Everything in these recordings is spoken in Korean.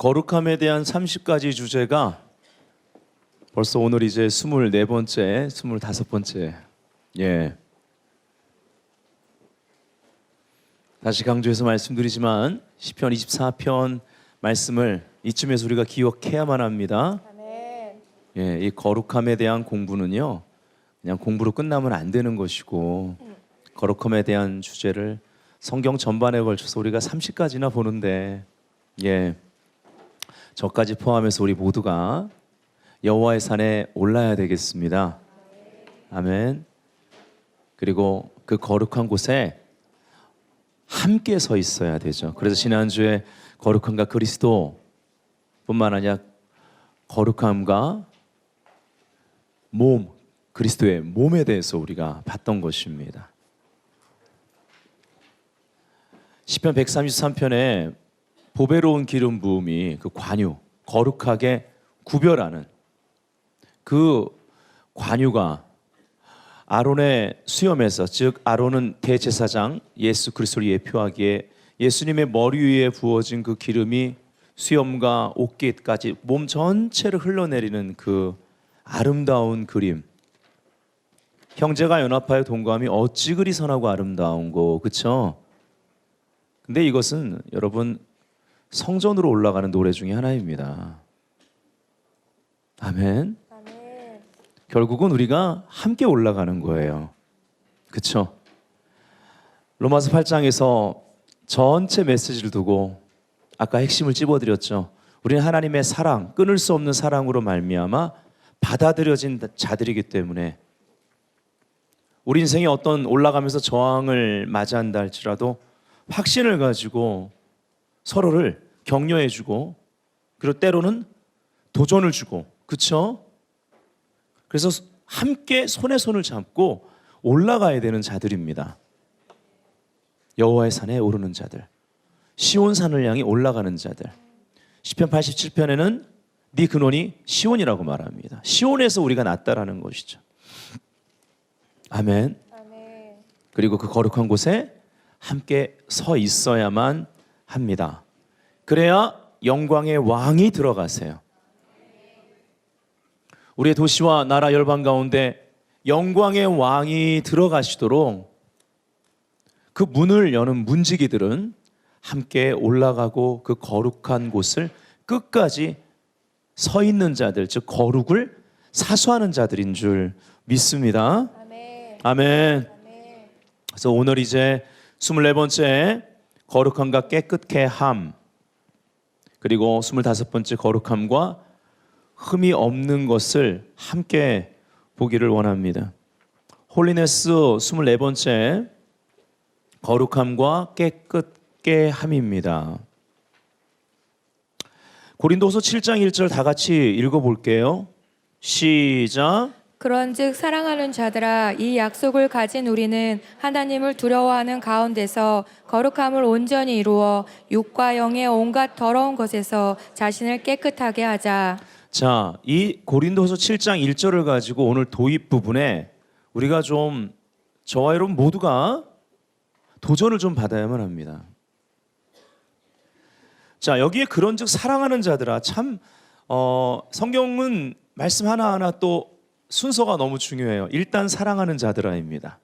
거룩함에 대한 30가지 주제가 벌써 오늘 이제 24번째, 25번째. 예. 다시 강조해서 말씀드리지만 시편 24편 말씀을 이쯤에서 우리가 기억해야만 합니다. 아멘. 예, 이 거룩함에 대한 공부는요, 그냥 공부로 끝나면 안 되는 것이고 거룩함에 대한 주제를 성경 전반에 걸쳐서 우리가 30가지나 보는데, 예, 저까지 포함해서 우리 모두가 여호와의 산에 올라야 되겠습니다. 아멘. 그리고 그 거룩한 곳에 함께 서 있어야 되죠. 그래서 지난주에 거룩함과 그리스도 뿐만 아니라 거룩함과 몸, 그리스도의 몸에 대해서 우리가 봤던 것입니다. 시편 133편에 보배로운 기름 부음이 그 관유, 거룩하게 구별하는 그 관유가 아론의 수염에서, 즉 아론은 대제사장 예수 그리스도를 예표하기에 예수님의 머리 위에 부어진 그 기름이 수염과 옷깃까지 몸 전체를 흘러내리는 그 아름다운 그림. 형제가 연합하여 동감이 어찌 그리 선하고 아름다운고, 그렇죠? 근데 이것은 여러분 성전으로 올라가는 노래 중에 하나입니다. 아멘. 아멘. 결국은 우리가 함께 올라가는 거예요. 그렇죠? 로마서 8장에서 전체 메시지를 두고 아까 핵심을 찝어드렸죠. 우리는 하나님의 사랑, 끊을 수 없는 사랑으로 말미암아 받아들여진 자들이기 때문에 우리 인생에 어떤 올라가면서 저항을 맞이한다 할지라도 확신을 가지고 서로를 격려해주고, 그리고 때로는 도전을 주고, 그렇죠? 그래서 함께 손에 손을 잡고 올라가야 되는 자들입니다. 여호와의 산에 오르는 자들, 시온산을 향해 올라가는 자들. 시편 87편에는 네 근원이 시온이라고 말합니다. 시온에서 우리가 났다라는 것이죠. 아멘. 아멘. 그리고 그 거룩한 곳에 함께 서 있어야만 합니다. 그래야 영광의 왕이 들어가세요. 우리의 도시와 나라 열방 가운데 영광의 왕이 들어가시도록 그 문을 여는 문지기들은 함께 올라가고 그 거룩한 곳을 끝까지 서 있는 자들, 즉 거룩을 사수하는 자들인 줄 믿습니다. 아멘. 아멘. 아멘. 그래서 오늘 이제 24번째 거룩함과 깨끗게 함, 그리고 25번째 거룩함과 흠이 없는 것을 함께 보기를 원합니다. 홀리네스 24번째 거룩함과 깨끗게 함입니다. 고린도서 7장 1절 다 같이 읽어볼게요. 시작. 그런즉 사랑하는 자들아, 이 약속을 가진 우리는 하나님을 두려워하는 가운데서 거룩함을 온전히 이루어 육과 영의 온갖 더러운 것에서 자신을 깨끗하게 하자. 자, 이 고린도서 7장 1절을 가지고 오늘 도입 부분에 우리가 좀, 저와 여러분 모두가 도전을 좀 받아야만 합니다. 자, 여기에 그런즉 사랑하는 자들아, 참 성경은 말씀 하나하나 또 순서가 너무 중요해요. 일단 사랑하는 자들아입니다.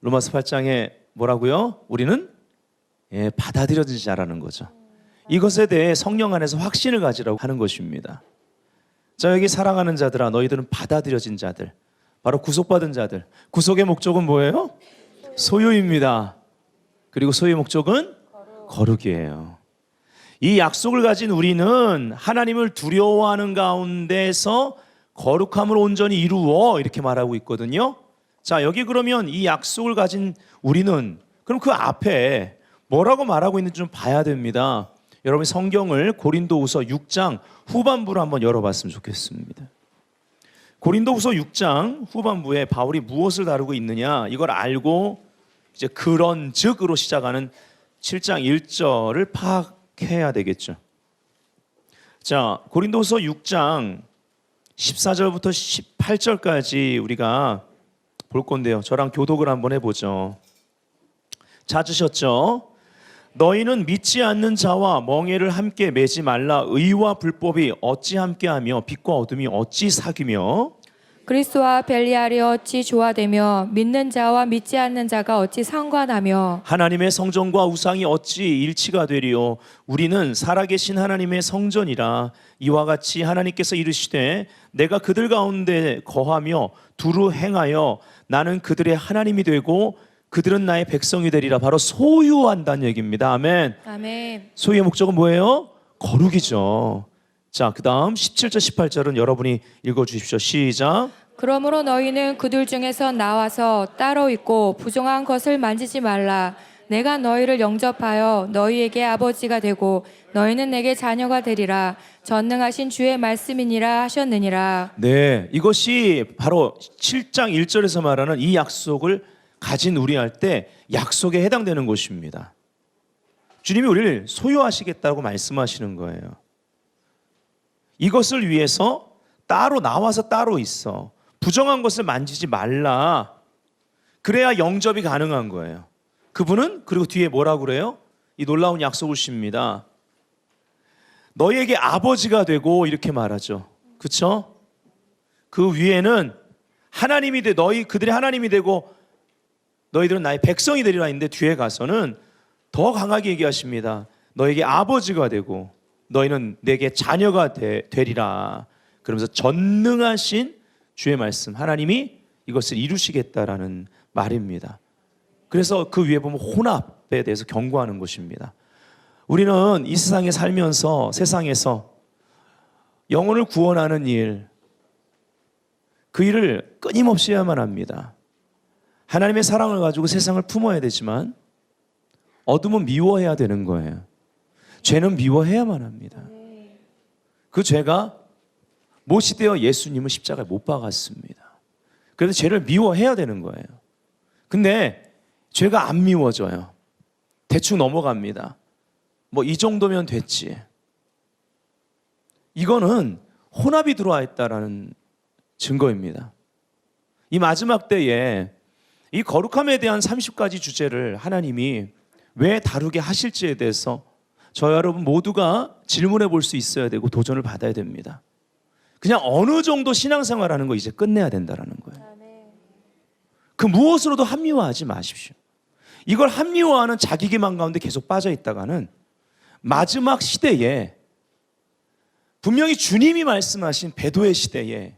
로마서 8장에 뭐라고요? 우리는 받아들여진 자라는 거죠. 이것에 대해 성령 안에서 확신을 가지라고 하는 것입니다. 자, 여기 사랑하는 자들아, 너희들은 받아들여진 자들, 바로 구속받은 자들. 구속의 목적은 뭐예요? 소유입니다. 그리고 소유의 목적은 거룩이에요. 이 약속을 가진 우리는 하나님을 두려워하는 가운데서 거룩함을 온전히 이루어, 이렇게 말하고 있거든요. 자, 여기 그러면 이 약속을 가진 우리는, 그럼 그 앞에 뭐라고 말하고 있는지 좀 봐야 됩니다. 여러분 성경을 고린도후서 6장 후반부로 한번 열어봤으면 좋겠습니다. 고린도후서 6장 후반부에 바울이 무엇을 다루고 있느냐, 이걸 알고 이제 그런즉으로 시작하는 7장 1절을 파악해야 되겠죠. 자, 고린도후서 6장 14절부터 18절까지 우리가 볼 건데요. 저랑 교독을 한번 해보죠. 찾으셨죠? 너희는 믿지 않는 자와 멍에를 함께 매지 말라. 의와 불법이 어찌 함께하며 빛과 어둠이 어찌 사귀며. 그리스도와 벨리알이 어찌 조화되며 믿는 자와 믿지 않는 자가 어찌 상관하며. 하나님의 성전과 우상이 어찌 일치가 되리요. 우리는 살아계신 하나님의 성전이라. 이와 같이 하나님께서 이르시되 내가 그들 가운데 거하며 두루 행하여 나는 그들의 하나님이 되고 그들은 나의 백성이 되리라. 바로 소유한다는 얘기입니다. 아멘. 아멘. 소유의 목적은 뭐예요? 거룩이죠. 자, 그 다음 17절 18절은 여러분이 읽어주십시오. 시작. 그러므로 너희는 그들 중에서 나와서 따로 있고 부정한 것을 만지지 말라. 내가 너희를 영접하여 너희에게 아버지가 되고 너희는 내게 자녀가 되리라. 전능하신 주의 말씀이니라 하셨느니라. 네, 이것이 바로 7장 1절에서 말하는 이 약속을 가진 우리할 때 약속에 해당되는 것입니다. 주님이 우리를 소유하시겠다고 말씀하시는 거예요. 이것을 위해서 따로 나와서 따로 있어. 부정한 것을 만지지 말라. 그래야 영접이 가능한 거예요. 그분은 그리고 뒤에 뭐라고 그래요? 이 놀라운 약속을 십니다. 너희에게 아버지가 되고 이렇게 말하죠. 그렇죠? 그 위에는 하나님이 돼 너희 그들의 하나님이 되고 너희들은 나의 백성이 되리라 했는데 뒤에 가서는 더 강하게 얘기하십니다. 너에게 아버지가 되고 너희는 내게 자녀가 되리라. 그러면서 전능하신 주의 말씀 하나님이 이것을 이루시겠다라는 말입니다. 그래서 그 위에 보면 혼합에 대해서 경고하는 것입니다. 우리는 이 세상에 살면서 세상에서 영혼을 구원하는 일, 그 일을 끊임없이 해야만 합니다. 하나님의 사랑을 가지고 세상을 품어야 되지만 어둠은 미워해야 되는 거예요. 죄는 미워해야만 합니다. 그 죄가 못이 되어 예수님을 십자가에 못 박았습니다. 그래서 죄를 미워해야 되는 거예요. 근데 죄가 안 미워져요. 대충 넘어갑니다. 뭐 이 정도면 됐지. 이거는 혼합이 들어와 있다라는 증거입니다. 이 마지막 때에 이 거룩함에 대한 30가지 주제를 하나님이 왜 다루게 하실지에 대해서 저 여러분 모두가 질문해 볼 수 있어야 되고 도전을 받아야 됩니다. 그냥 어느 정도 신앙생활하는 거 이제 끝내야 된다라는 거예요. 그 무엇으로도 합리화하지 마십시오. 이걸 합리화하는 자기 기만 가운데 계속 빠져 있다가는 마지막 시대에 분명히 주님이 말씀하신 배도의 시대에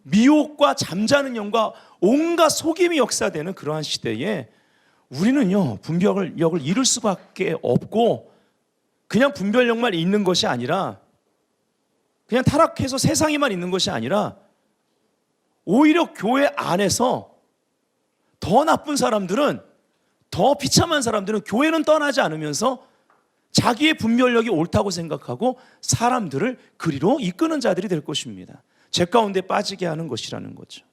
미혹과 잠자는 영과 온갖 속임이 역사되는 그러한 시대에 우리는요 분별력을 잃을 수밖에 없고 그냥 분별력만 있는 것이 아니라 그냥 타락해서 세상에만 있는 것이 아니라 오히려 교회 안에서 더 나쁜 사람들은 더 비참한 사람들은 교회는 떠나지 않으면서 자기의 분별력이 옳다고 생각하고 사람들을 그리로 이끄는 자들이 될 것입니다. 죄 가운데 빠지게 하는 것이라는 거죠.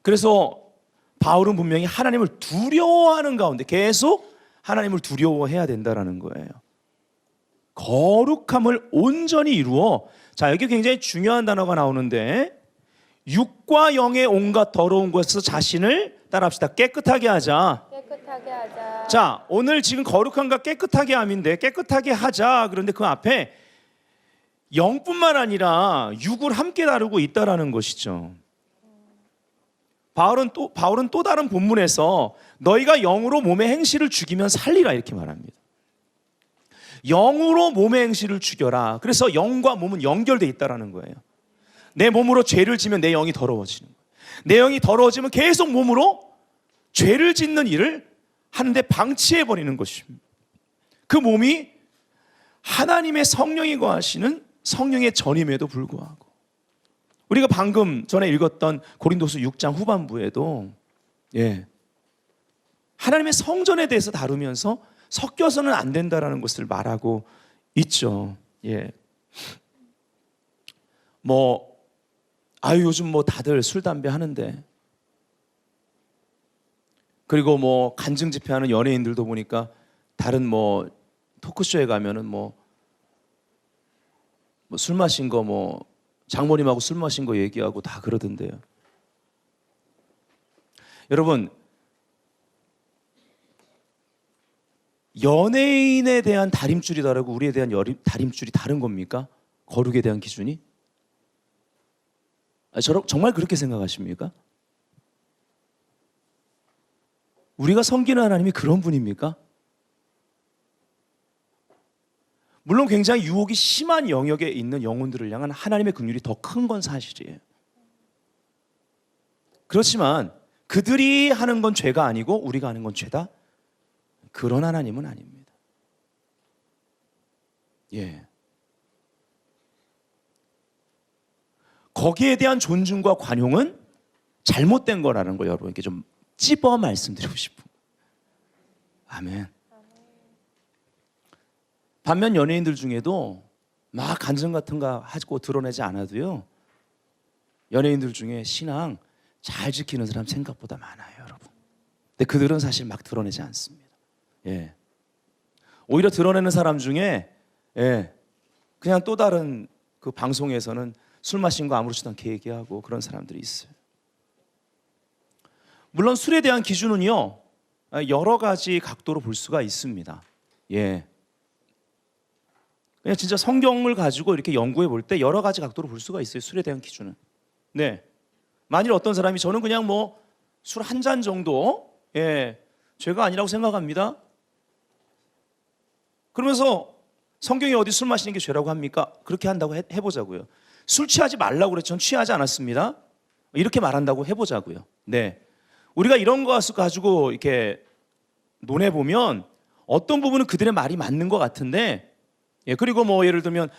그래서 바울은 분명히 하나님을 두려워하는 가운데 계속 하나님을 두려워해야 된다는 거예요. 거룩함을 온전히 이루어, 자 여기 굉장히 중요한 단어가 나오는데 육과 영의 온갖 더러운 것에서 자신을 따라합시다. 깨끗하게 하자. 깨끗하게 하자. 자 오늘 지금 거룩함과 깨끗하게 함인데 깨끗하게 하자. 그런데 그 앞에 영뿐만 아니라 육을 함께 다루고 있다라는 것이죠. 바울은 또 다른 본문에서 너희가 영으로 몸의 행실을 죽이면 살리라 이렇게 말합니다. 영으로 몸의 행실을 죽여라. 그래서 영과 몸은 연결되어 있다라는 거예요. 내 몸으로 죄를 지면 내 영이 더러워지는 거예요. 내 영이 더러워지면 계속 몸으로 죄를 짓는 일을 하는데 방치해버리는 것입니다. 그 몸이 하나님의 성령이 거하시는 성령의 전임에도 불구하고 우리가 방금 전에 읽었던 고린도서 6장 후반부에도 하나님의 성전에 대해서 다루면서 섞여서는 안 된다라는 것을 말하고 있죠. 요즘 다들 술 담배 하는데 그리고 간증 집회하는 연예인들도 보니까 다른 토크쇼에 가면은 술 마신 거 장모님하고 술 마신 거 얘기하고 다 그러던데요. 여러분 연예인에 대한 다림줄이 다르고 우리에 대한 다림줄이 다른 겁니까? 거룩에 대한 기준이? 정말 그렇게 생각하십니까? 우리가 섬기는 하나님이 그런 분입니까? 물론 굉장히 유혹이 심한 영역에 있는 영혼들을 향한 하나님의 긍휼이 더 큰 건 사실이에요. 그렇지만 그들이 하는 건 죄가 아니고 우리가 하는 건 죄다? 그런 하나님은 아닙니다. 예. 거기에 대한 존중과 관용은 잘못된 거라는 걸 여러분께 좀 찝어 말씀드리고 싶은. 아멘. 반면 연예인들 중에도 막 간증 같은 거 하고 드러내지 않아도요, 연예인들 중에 신앙 잘 지키는 사람 생각보다 많아요, 여러분. 근데 그들은 사실 막 드러내지 않습니다. 예. 오히려 드러내는 사람 중에 그냥 또 다른 그 방송에서는 술 마신 거 아무렇지도 않게 얘기하고 그런 사람들이 있어요. 물론 술에 대한 기준은요, 여러 가지 각도로 볼 수가 있습니다. 예. 그냥 진짜 성경을 가지고 이렇게 연구해 볼 때 여러 가지 각도로 볼 수가 있어요. 술에 대한 기준은. 네. 만일 어떤 사람이 저는 그냥 뭐 술 한 잔 정도 죄가 아니라고 생각합니다. 그러면서 성경이 어디 술 마시는 게 죄라고 합니까? 그렇게 한다고 해보자고요. 술 취하지 말라고 그랬죠. 전 취하지 않았습니다. 이렇게 말한다고 해보자고요. 네. 우리가 이런 거 가지고 이렇게 논해보면 어떤 부분은 그들의 말이 맞는 것 같은데, 그리고 뭐 예를 들면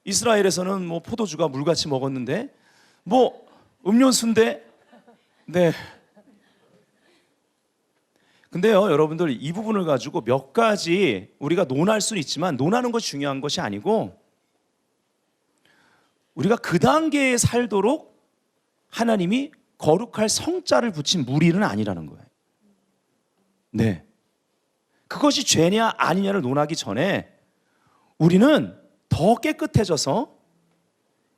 이스라엘에서는 뭐 포도주가 물같이 먹었는데 뭐 음료수인데. 네. 근데요, 여러분들, 이 부분을 가지고 몇 가지 우리가 논할 수는 있지만 논하는 것이 중요한 것이 아니고, 우리가 그 단계에 살도록 하나님이 거룩할 성자를 붙인 무리는 아니라는 거예요. 네. 그것이 죄냐 아니냐를 논하기 전에 우리는 더 깨끗해져서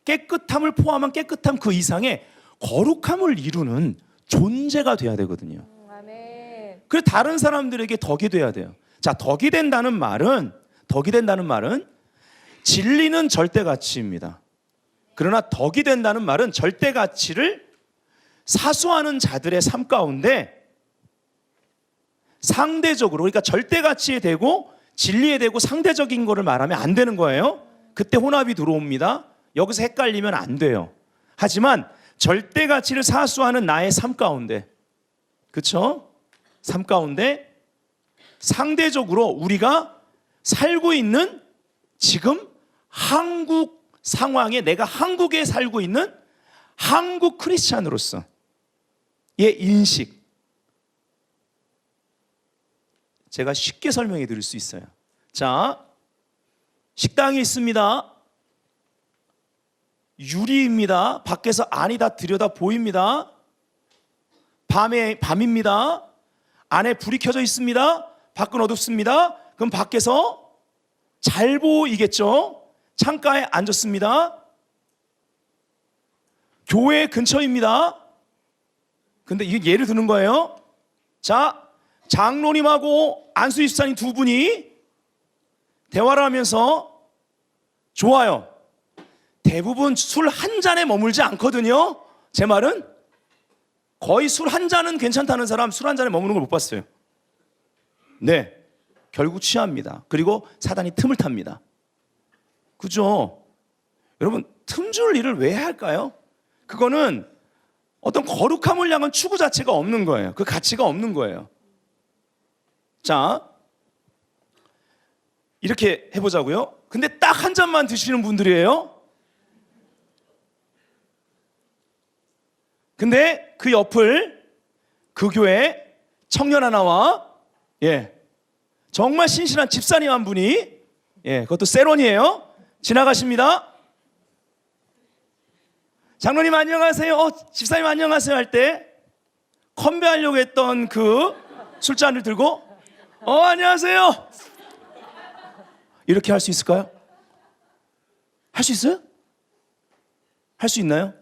깨끗함을 포함한 깨끗함 그 이상의 거룩함을 이루는 존재가 돼야 되거든요. 아멘. 그래서 다른 사람들에게 덕이 돼야 돼요. 자, 덕이 된다는 말은 진리는 절대 가치입니다. 그러나 덕이 된다는 말은 절대 가치를 사수하는 자들의 삶 가운데 상대적으로, 그러니까 절대 가치에 대고 진리에 대고 상대적인 거를 말하면 안 되는 거예요. 그때 혼합이 들어옵니다. 여기서 헷갈리면 안 돼요. 하지만 절대 가치를 사수하는 나의 삶 가운데, 그렇죠? 삶 가운데 상대적으로 우리가 살고 있는 지금 한국 상황에, 내가 한국에 살고 있는 한국 크리스찬으로서의 인식, 제가 쉽게 설명해 드릴 수 있어요. 자, 식당이 있습니다. 유리입니다. 밖에서 안이 다 들여다 보입니다. 밤입니다. 안에 불이 켜져 있습니다. 밖은 어둡습니다. 그럼 밖에서 잘 보이겠죠? 창가에 앉았습니다. 교회 근처입니다. 근데 이게 예를 드는 거예요. 자, 장로님하고 안수 집사님 두 분이 대화를 하면서, 좋아요, 대부분 술 한 잔에 머물지 않거든요. 제 말은 거의 술 한 잔은 괜찮다는 사람 술 한 잔에 머무는 걸 못 봤어요. 네, 결국 취합니다. 그리고 사단이 틈을 탑니다. 그죠? 여러분, 틈줄 일을 왜 할까요? 그거는 어떤 거룩함을 향한 추구 자체가 없는 거예요. 그 가치가 없는 거예요. 자, 이렇게 해보자고요. 근데 딱 한 잔만 드시는 분들이에요. 근데 그 옆을 그 교회 청년 하나와 정말 신실한 집사님 한 분이, 그것도 세론이에요, 지나가십니다. 장로님 안녕하세요, 집사님 안녕하세요 할 때 컨배하려고 했던 그 술잔을 들고 안녕하세요 이렇게 할 수 있을까요? 할 수 있어요? 할 수 있나요?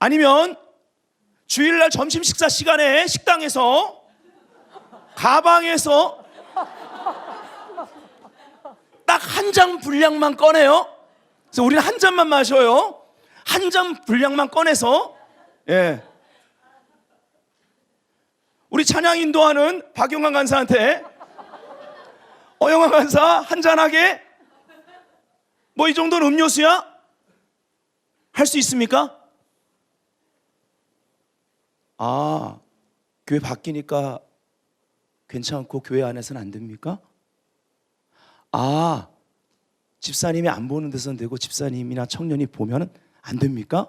아니면 주일날 점심 식사 시간에 식당에서 가방에서 딱 한 잔 분량만 꺼내요. 그래서 우리는 한 잔만 마셔요. 한 잔 분량만 꺼내서, 예. 우리 찬양 인도하는 박용환 간사한테 영환 간사 한 잔하게 뭐 이 정도는 음료수야? 할 수 있습니까? 아, 교회 바뀌니까 괜찮고 교회 안에서는 안 됩니까? 아, 집사님이 안 보는 데서는 되고 집사님이나 청년이 보면 안 됩니까?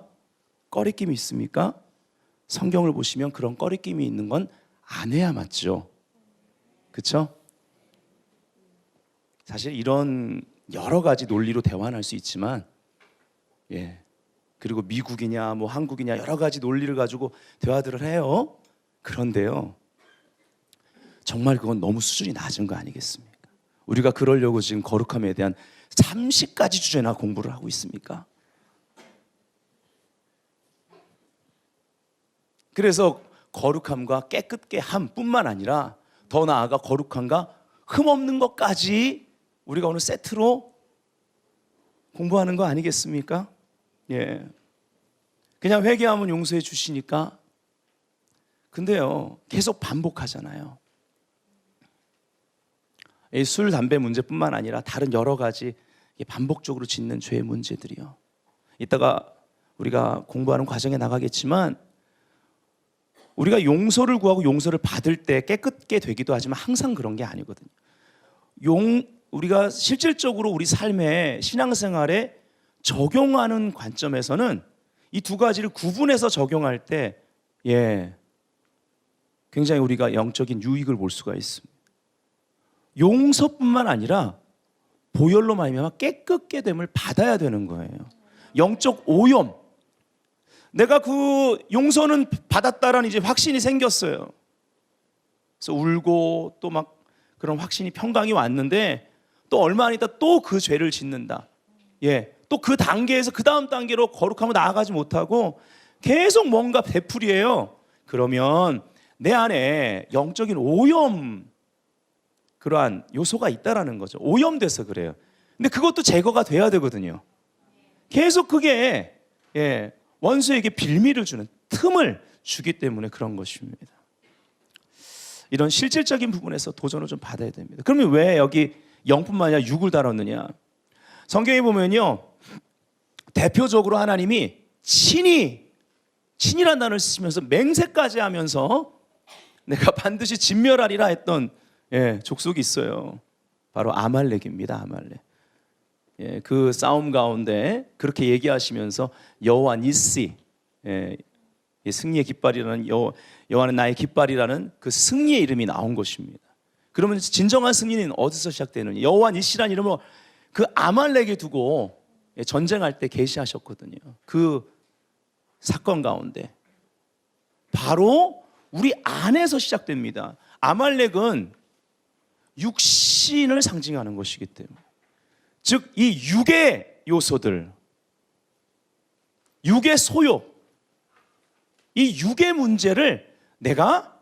꺼리낌이 있습니까? 성경을 보시면 그런 꺼리낌이 있는 건 안 해야 맞죠. 그렇죠? 사실 이런 여러 가지 논리로 대화는 할 수 있지만, 예. 그리고 미국이냐 뭐 한국이냐 여러 가지 논리를 가지고 대화들을 해요. 그런데요, 정말 그건 너무 수준이 낮은 거 아니겠습니까? 우리가 그러려고 지금 거룩함에 대한 30가지 주제나 공부를 하고 있습니까? 그래서 거룩함과 깨끗게 함뿐만 아니라 더 나아가 거룩함과 흠없는 것까지 우리가 오늘 세트로 공부하는 거 아니겠습니까? 예. 그냥 회개하면 용서해 주시니까. 근데요, 계속 반복하잖아요. 이 술, 담배 문제뿐만 아니라 다른 여러 가지 반복적으로 짓는 죄의 문제들이요. 이따가 우리가 공부하는 과정에 나가겠지만, 우리가 용서를 구하고 용서를 받을 때 깨끗게 되기도 하지만 항상 그런 게 아니거든요. 우리가 실질적으로 우리 삶에 신앙생활에 적용하는 관점에서는 이 두 가지를 구분해서 적용할 때, 예, 굉장히 우리가 영적인 유익을 볼 수가 있습니다. 용서뿐만 아니라 보혈로 말미암아 깨끗게 됨을 받아야 되는 거예요. 영적 오염. 내가 그 용서는 받았다라는 이제 확신이 생겼어요. 그래서 울고 또 막 그런 확신이 평강이 왔는데 또 얼마 안 있다 또 그 죄를 짓는다. 예, 또 그 단계에서 그 다음 단계로 거룩함으로 나아가지 못하고 계속 뭔가 되풀이해요. 그러면 내 안에 영적인 오염, 그러한 요소가 있다라는 거죠. 오염돼서 그래요. 근데 그것도 제거가 돼야 되거든요. 계속 그게, 예, 원수에게 빌미를 주는 틈을 주기 때문에 그런 것입니다. 이런 실질적인 부분에서 도전을 좀 받아야 됩니다. 그러면 왜 여기 영뿐만 아니라 육을 다뤘느냐? 성경에 보면요, 대표적으로 하나님이 친이라는 단어를 쓰시면서 맹세까지 하면서 내가 반드시 진멸하리라 했던, 예, 족속이 있어요. 바로 아말렉입니다. 아말렉. 예, 그 싸움 가운데 그렇게 얘기하시면서 여호와 니시, 예, 승리의 깃발이라는 여호와는 나의 깃발이라는 그 승리의 이름이 나온 것입니다. 그러면 진정한 승리는 어디서 시작되느냐? 여호와 니시라는 이름을 그 아말렉에 두고 전쟁할 때 계시하셨거든요. 그 사건 가운데 바로 우리 안에서 시작됩니다. 아말렉은 육신을 상징하는 것이기 때문에, 즉 이 육의 요소들, 육의 소욕, 이 육의 문제를 내가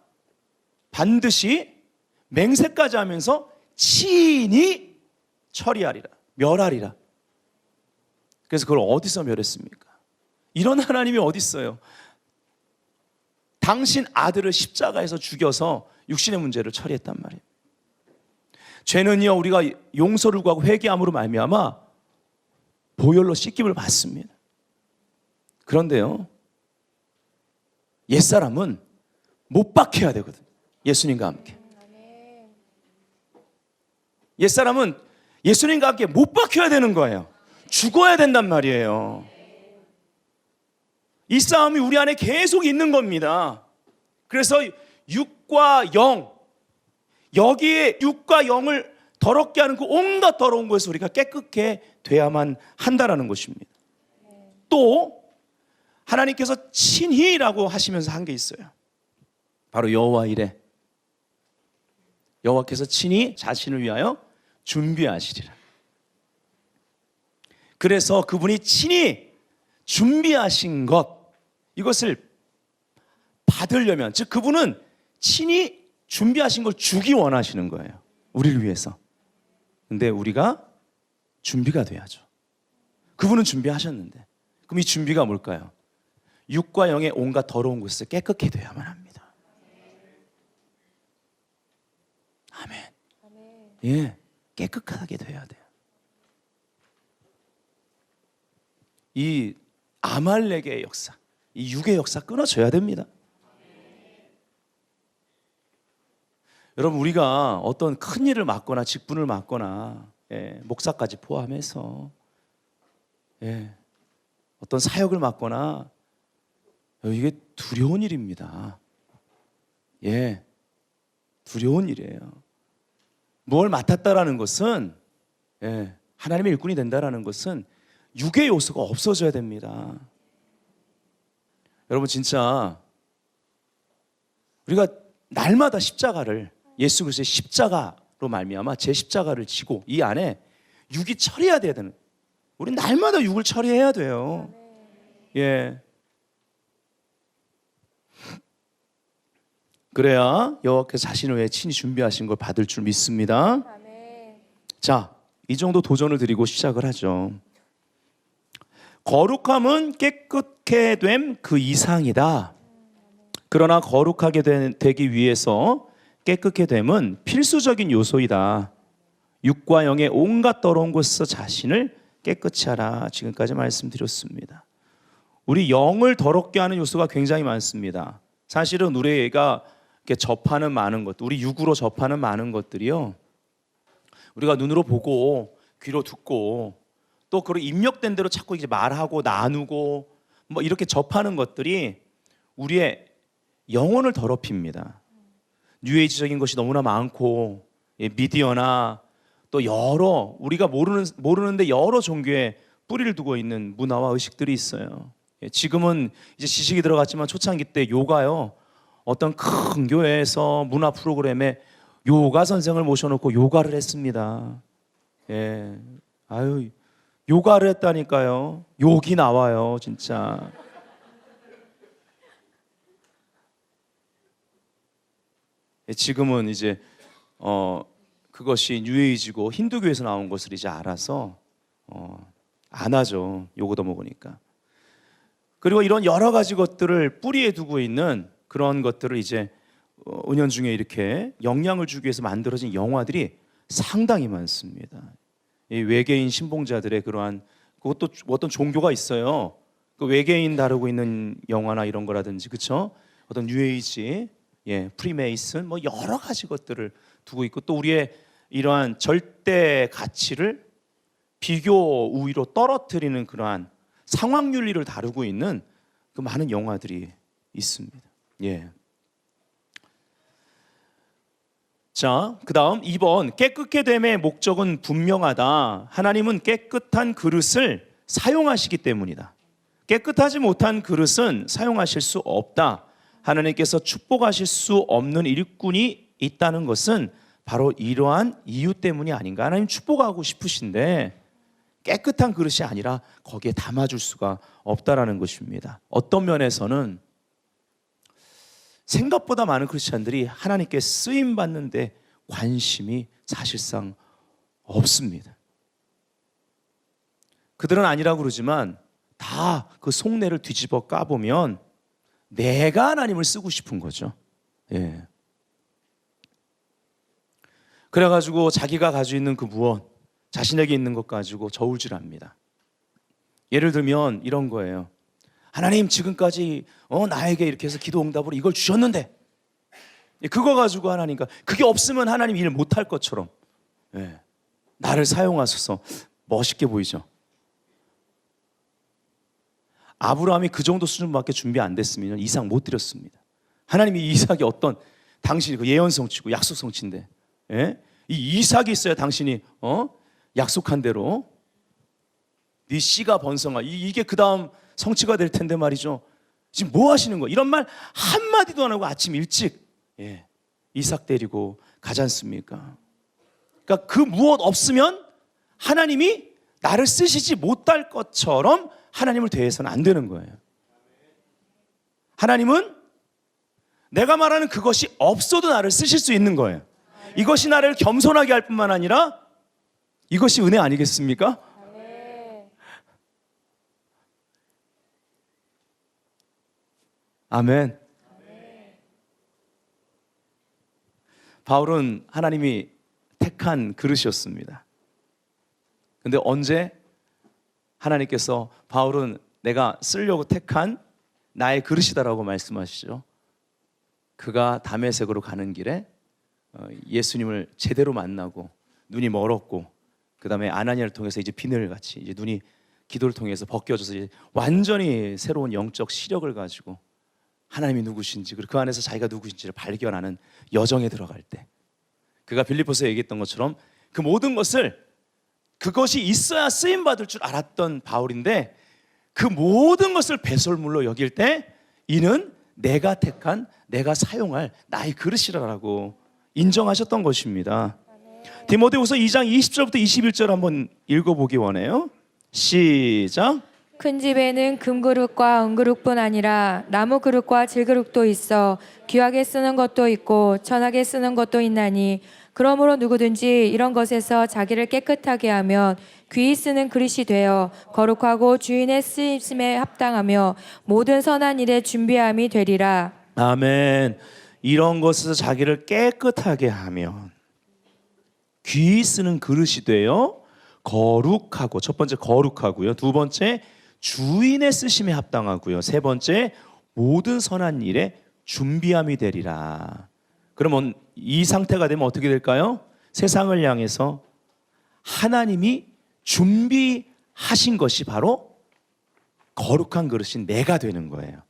반드시 맹세까지 하면서 친히 처리하리라, 멸하리라. 그래서 그걸 어디서 멸했습니까? 이런 하나님이 어디 있어요? 당신 아들을 십자가에서 죽여서 육신의 문제를 처리했단 말이에요. 죄는요, 우리가 용서를 구하고 회개함으로 말미암아 보혈로 씻김을 받습니다. 그런데요, 옛사람은 못 박혀야 되거든요. 예수님과 함께. 옛사람은 예수님과 함께 못 박혀야 되는 거예요. 죽어야 된단 말이에요. 이 싸움이 우리 안에 계속 있는 겁니다. 그래서 육과 영, 여기에 육과 영을 더럽게 하는 그 온갖 더러운 것에서 우리가 깨끗게 돼야만 한다라는 것입니다. 또 하나님께서 친히라고 하시면서 한 게 있어요. 바로 여호와 이레. 여호와께서 친히 자신을 위하여 준비하시리라. 그래서 그분이 친히 준비하신 것, 이것을 받으려면, 즉 그분은 친히 준비하신 걸 주기 원하시는 거예요. 우리를 위해서. 근데 우리가 준비가 돼야죠. 그분은 준비하셨는데. 그럼 이 준비가 뭘까요? 육과 영의 온갖 더러운 곳에서 깨끗게 돼야만 합니다. 아멘. 예, 깨끗하게 돼야 돼요. 이 아말렉의 역사, 이 육의 역사 끊어져야 됩니다. 여러분, 우리가 어떤 큰 일을 맡거나 직분을 맡거나, 목사까지 포함해서, 어떤 사역을 맡거나, 이게 두려운 일입니다. 두려운 일이에요. 뭘 맡았다라는 것은, 하나님의 일꾼이 된다라는 것은 육의 요소가 없어져야 됩니다. 여러분, 진짜 우리가 날마다 십자가를, 예수 그리스도의 십자가로 말미암아 제 십자가를 지고 이 안에 육이 처리해야 되는, 우리 날마다 육을 처리해야 돼요. 그래야 여호와께서 자신을 위해 친히 준비하신 걸 받을 줄 믿습니다. 자, 이 정도 도전을 드리고 시작을 하죠. 거룩함은 깨끗게 됨 그 이상이다. 그러나 거룩하게 되기 위해서 깨끗게 됨은 필수적인 요소이다. 육과 영의 온갖 더러운 곳에서 자신을 깨끗이 하라. 지금까지 말씀드렸습니다. 우리 영을 더럽게 하는 요소가 굉장히 많습니다. 사실은 우리가 접하는 많은 것, 우리 육으로 접하는 많은 것들이요, 우리가 눈으로 보고 귀로 듣고 또 그런 입력된 대로 자꾸 이제 말하고 나누고 뭐 이렇게 접하는 것들이 우리의 영혼을 더럽힙니다. 뉴에이지적인 것이 너무나 많고, 미디어나 또 여러 우리가 모르는데 여러 종교에 뿌리를 두고 있는 문화와 의식들이 있어요. 지금은 이제 지식이 들어갔지만 초창기 때 요가요, 어떤 큰 교회에서 문화 프로그램에 요가 선생을 모셔놓고 요가를 했습니다. 요가를 했다니까요. 욕이 나와요, 진짜. 지금은 이제 그것이 뉴에이지고 힌두교에서 나온 것을 이제 알아서 안 하죠. 요거도 먹으니까. 그리고 이런 여러 가지 것들을 뿌리에 두고 있는 그런 것들을 이제 은연중에 이렇게 영향을 주기 위해서 만들어진 영화들이 상당히 많습니다. 이 외계인 신봉자들의 그러한, 그것도 어떤 종교가 있어요. 그 외계인 다루고 있는 영화나 이런 거라든지, 그렇죠? 어떤 뉴에이지, 프리메이슨, 뭐 여러 가지 것들을 두고 있고, 또 우리의 이러한 절대 가치를 비교 우위로 떨어뜨리는 그러한 상황윤리를 다루고 있는 그 많은 영화들이 있습니다. 자, 그 다음 2번, 깨끗게 됨의 목적은 분명하다. 하나님은 깨끗한 그릇을 사용하시기 때문이다. 깨끗하지 못한 그릇은 사용하실 수 없다. 하나님께서 축복하실 수 없는 일꾼이 있다는 것은 바로 이러한 이유 때문이 아닌가. 하나님 축복하고 싶으신데 깨끗한 그릇이 아니라 거기에 담아줄 수가 없다라는 것입니다. 어떤 면에서는 생각보다 많은 크리스찬들이 하나님께 쓰임받는데 관심이 사실상 없습니다. 그들은 아니라고 그러지만 다 그 속내를 뒤집어 까보면 내가 하나님을 쓰고 싶은 거죠. 그래가지고 자기가 가지고 있는 그 무엇, 자신에게 있는 것 가지고 저울질합니다. 예를 들면 이런 거예요. 하나님, 지금까지 나에게 이렇게 해서 기도 응답으로 이걸 주셨는데 그거 가지고 하나님과, 그게 없으면 하나님 일 못할 것처럼 나를 사용하셔서 멋있게 보이죠. 아브라함이 그 정도 수준밖에 준비 안 됐으면 이삭 못 드렸습니다. 하나님이 이삭이 어떤, 당신이 그 예언성취고 약속성취인데, 이 이삭이 있어야 당신이 약속한 대로 네 씨가 번성하, 이게 그 다음 성취가 될 텐데 말이죠. 지금 뭐 하시는 거예요? 이런 말 한마디도 안 하고 아침 일찍 이삭 데리고 가지 않습니까? 그러니까 그 무엇 없으면 하나님이 나를 쓰시지 못할 것처럼 하나님을 대해서는 안 되는 거예요. 하나님은 내가 말하는 그것이 없어도 나를 쓰실 수 있는 거예요. 이것이 나를 겸손하게 할 뿐만 아니라 이것이 은혜 아니겠습니까? 아멘. 바울은 하나님이 택한 그릇이었습니다. 근데 언제 하나님께서 바울은 내가 쓰려고 택한 나의 그릇이다라고 말씀하시죠. 그가 다메섹으로 가는 길에 예수님을 제대로 만나고 눈이 멀었고 그 다음에 아나니아를 통해서 이제 비늘같이 이제 눈이 기도를 통해서 벗겨져서 이제 완전히 새로운 영적 시력을 가지고 하나님이 누구신지 그리고 그 안에서 자기가 누구신지를 발견하는 여정에 들어갈 때 그가 빌립보서에 얘기했던 것처럼 그 모든 것을 그것이 있어야 쓰임받을 줄 알았던 바울인데 그 모든 것을 배설물로 여길 때 이는 내가 택한 내가 사용할 나의 그릇이라고 인정하셨던 것입니다. 디모데후서 2장 20절부터 21절 한번 읽어보기 원해요. 시작. 큰 집에는 금그릇과 은그릇뿐 아니라 나무 그릇과 질그릇도 있어 귀하게 쓰는 것도 있고 천하게 쓰는 것도 있나니 그러므로 누구든지 이런 것에서 자기를 깨끗하게 하면 귀히 쓰는 그릇이 되어 거룩하고 주인의 쓰임에 합당하며 모든 선한 일에 준비함이 되리라. 아멘. 이런 것에서 자기를 깨끗하게 하면 귀히 쓰는 그릇이 되어 거룩하고 첫 번째 거룩하고요. 두 번째 주인의 쓰심에 합당하고요. 세 번째 모든 선한 일에 준비함이 되리라. 그러면 이 상태가 되면 어떻게 될까요? 세상을 향해서 하나님이 준비하신 것이 바로 거룩한 그릇인 내가 되는 거예요.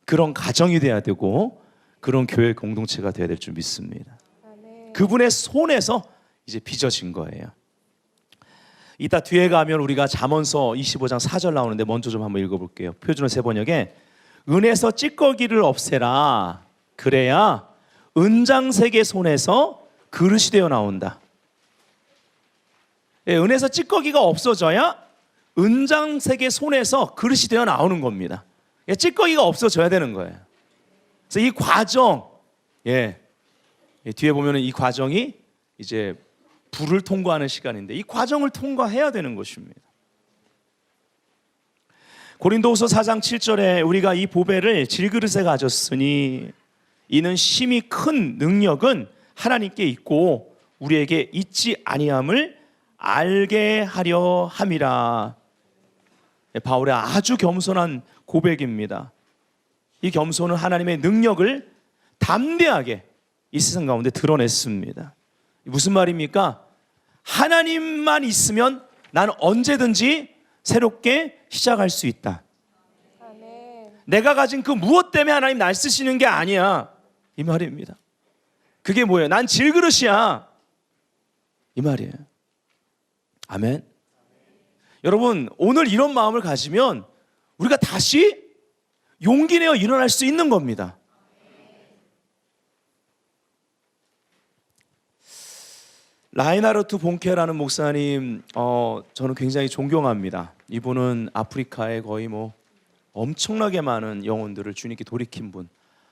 그런 가정이 돼야 되고 그런 교회 공동체가 돼야 될 줄 믿습니다. 그분의 손에서 이제 빚어진 거예요. 이따 뒤에 가면 우리가 잠언서 25장 4절 나오는데 먼저 좀 한번 읽어볼게요. 표준어 새 번역에 은에서 찌꺼기를 없애라 그래야 은장색의 손에서 그릇이 되어 나온다. 예, 은에서 찌꺼기가 없어져야 은장색의 손에서 그릇이 되어 나오는 겁니다. 예, 찌꺼기가 없어져야 되는 거예요. 그래서 이 과정, 뒤에 보면은 이 과정이 이제 불을 통과하는 시간인데 이 과정을 통과해야 되는 것입니다. 고린도후서 4장 7절에 우리가 이 보배를 질그릇에 가졌으니 이는 심히 큰 능력은 하나님께 있고 우리에게 있지 아니함을 알게 하려 함이라. 바울의 아주 겸손한 고백입니다. 이 겸손은 하나님의 능력을 담대하게 이 세상 가운데 드러냈습니다. 무슨 말입니까? 하나님만 있으면 나는 언제든지 새롭게 시작할 수 있다. 내가 가진 그 무엇 때문에 하나님 날 쓰시는 게 아니야. 이 말입니다. 그게 뭐예요? 난 질그릇이야. 이 말이에요. 아멘. 여러분, 오늘 이런 마음을 가지면 우리가 다시 용기 내어 일어날 수 있는 겁니다. 라이나르트 본케라는 목사님, 저는 굉장히 존경합니다. 이분은 아프리카에 거의 엄청나게 많은 영혼들을 주님께 돌이킨 분.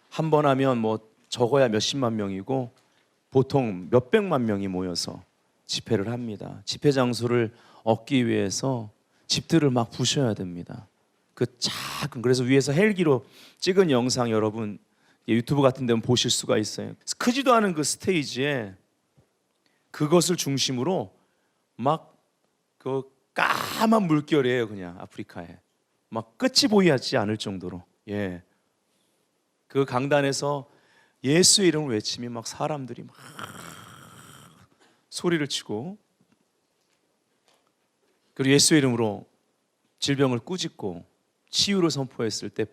한 번 하면 적어야 몇십만 명이고 보통 몇백만 명이 모여서 집회를 합니다. 집회 장소를 얻기 위해서 집들을 막 부셔야 됩니다. 그래서 위에서 헬기로 찍은 영상 여러분 유튜브 같은 데는 보실 수가 있어요. 크지도 않은 그 스테이지에 그것을 중심으로 막 그 까만 물결이에요. 그냥 아프리카에 막 끝이 보이지 않을 정도로. 그 강단에서 예수의 이름을 외치면 막 사람들이 막 소리를 치고 그리고 예수의 이름으로 질병을 꾸짖고 치유를 선포했을 때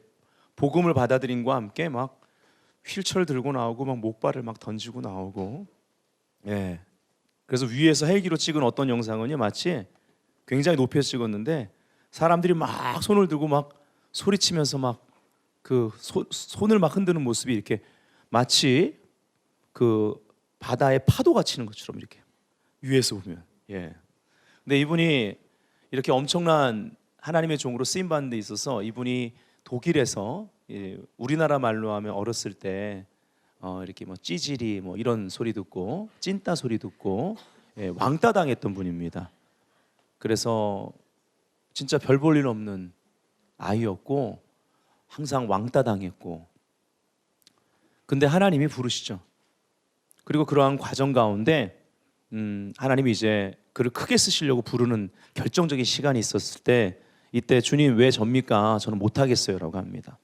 복음을 받아들인과 함께 막 휠체어를 들고 나오고 막 목발을 막 던지고 나오고. 그래서 위에서 헬기로 찍은 어떤 영상은요 마치 굉장히 높이에서 찍었는데 사람들이 막 손을 들고 막 소리치면서 막 그 손을 막 흔드는 모습이 이렇게 마치 그 바다에 파도가 치는 것처럼 이렇게 위에서 보면. 근데 이분이 이렇게 엄청난 하나님의 종으로 쓰임 받는 데 있어서 이분이 독일에서 우리나라 말로 하면 어렸을 때 이렇게 뭐 찌질이 뭐 이런 소리 듣고 찐따 소리 듣고 왕따 당했던 분입니다. 그래서 진짜 별 볼 일 없는 아이였고 항상 왕따 당했고, 근데 하나님이 부르시죠. 그리고 그러한 과정 가운데 하나님이 이제 그를 크게 쓰시려고 부르는 결정적인 시간이 있었을 때, 이때 주님 왜 접니까? 저는 못하겠어요 라고 합니다.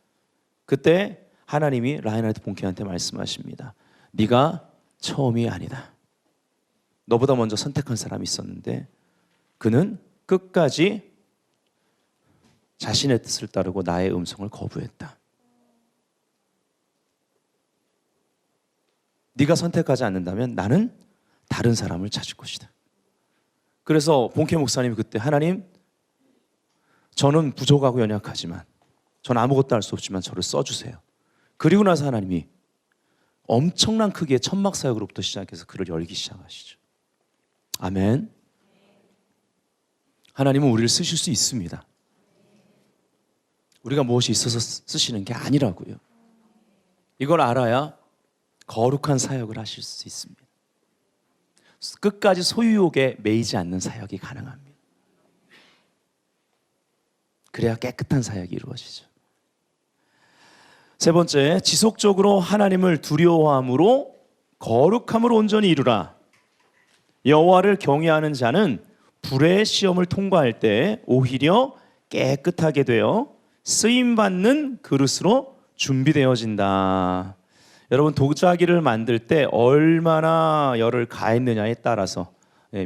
그때 하나님이 라인하르트 본케한테 말씀하십니다. 네가 처음이 아니다. 너보다 먼저 선택한 사람이 있었는데 그는 끝까지 자신의 뜻을 따르고 나의 음성을 거부했다. 네가 선택하지 않는다면 나는 다른 사람을 찾을 것이다. 그래서 본케 목사님이 그때 하나님, 저는 부족하고 연약하지만, 저는 아무것도 할 수 없지만 저를 써주세요. 그리고 나서 하나님이 엄청난 크기의 천막 사역으로부터 시작해서 그를 열기 시작하시죠. 아멘. 하나님은 우리를 쓰실 수 있습니다. 우리가 무엇이 있어서 쓰시는 게 아니라고요. 이걸 알아야 거룩한 사역을 하실 수 있습니다. 끝까지 소유욕에 매이지 않는 사역이 가능합니다. 그래야 깨끗한 사역이 이루어지죠. 세 번째, 지속적으로 하나님을 두려워함으로 거룩함을 온전히 이루라. 여호와를 경외하는 자는 불의 시험을 통과할 때 오히려 깨끗하게 되어 쓰임받는 그릇으로 준비되어진다. 여러분, 도자기를 만들 때 얼마나 열을 가했느냐에 따라서,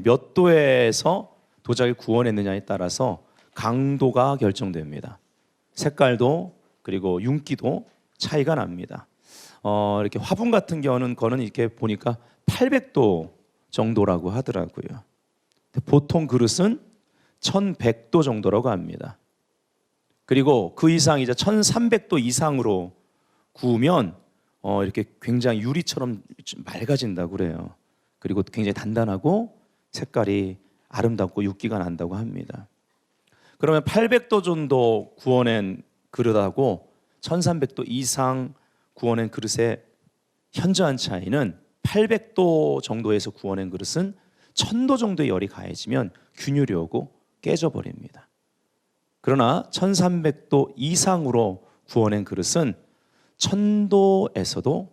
몇 도에서 도자기를 구워냈느냐에 따라서 강도가 결정됩니다. 색깔도 그리고 윤기도 차이가 납니다. 이렇게 화분 같은 거는 이렇게 보니까 800도 정도라고 하더라고요. 보통 그릇은 1100도 정도라고 합니다. 그리고 그 이상 이제 1300도 이상으로 구우면 이렇게 굉장히 유리처럼 맑아진다고 그래요. 그리고 굉장히 단단하고 색깔이 아름답고 윤기가 난다고 합니다. 그러면 800도 정도 구워낸 그릇하고 1300도 이상 구워낸 그릇의 현저한 차이는, 800도 정도에서 구워낸 그릇은 1000도 정도의 열이 가해지면 균열이 오고 깨져버립니다. 그러나 1300도 이상으로 구워낸 그릇은 1000도에서도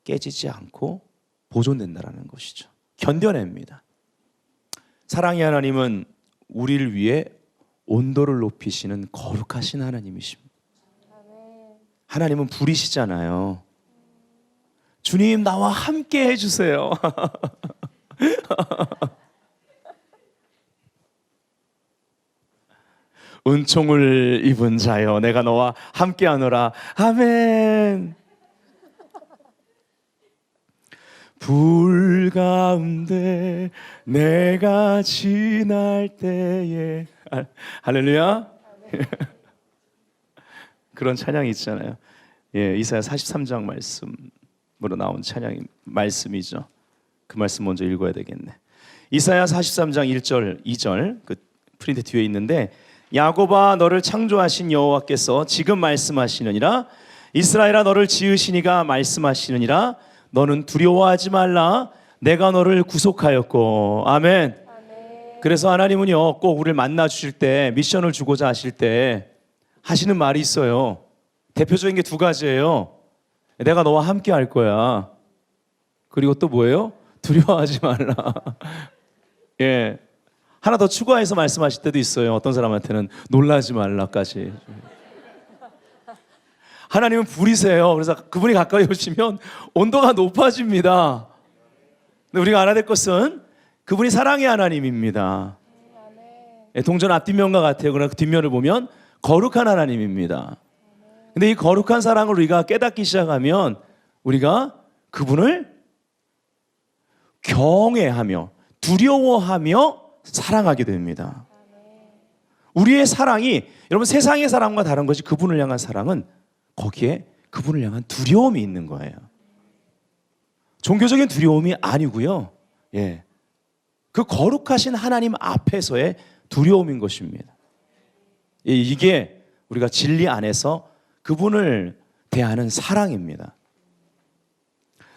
깨지지 않고 보존된다는 것이죠. 견뎌냅니다. 사랑의 하나님은 우리를 위해 온도를 높이시는 거룩하신 하나님이십니다. 하나님은 불이시잖아요. 주님, 나와 함께 해주세요. 은총을 입은 자여, 내가 너와 함께하노라. 아멘. 불 가운데 내가 지날 때에, 할렐루야. 그런 찬양이 있잖아요. 이사야 43장 말씀으로 나온 찬양 말씀이죠. 그 말씀 먼저 읽어야 되겠네. 이사야 43장 1절 2절 그 프린트 뒤에 있는데, 야곱아, 너를 창조하신 여호와께서 지금 말씀하시느니라. 이스라엘아, 너를 지으시니가 말씀하시느니라. 너는 두려워하지 말라. 내가 너를 구속하였고. 아멘. 그래서 하나님은요, 꼭 우리를 만나 주실 때, 미션을 주고자 하실 때 하시는 말이 있어요. 대표적인 게 두 가지예요. 내가 너와 함께 할 거야. 그리고 또 뭐예요? 두려워하지 말라. 예. 하나 더 추가해서 말씀하실 때도 있어요. 어떤 사람한테는 놀라지 말라까지. 하나님은 불이세요. 그래서 그분이 가까이 오시면 온도가 높아집니다. 근데 우리가 알아야 될 것은 그분이 사랑의 하나님입니다. 동전 앞뒷면과 같아요. 그러나 그 뒷면을 보면 거룩한 하나님입니다. 근데 이 거룩한 사랑을 우리가 깨닫기 시작하면 우리가 그분을 경외하며 두려워하며 사랑하게 됩니다. 우리의 사랑이, 여러분, 세상의 사랑과 다른 것이, 그분을 향한 사랑은 거기에 그분을 향한 두려움이 있는 거예요. 종교적인 두려움이 아니고요. 예. 그 거룩하신 하나님 앞에서의 두려움인 것입니다. 이게 우리가 진리 안에서 그분을 대하는 사랑입니다.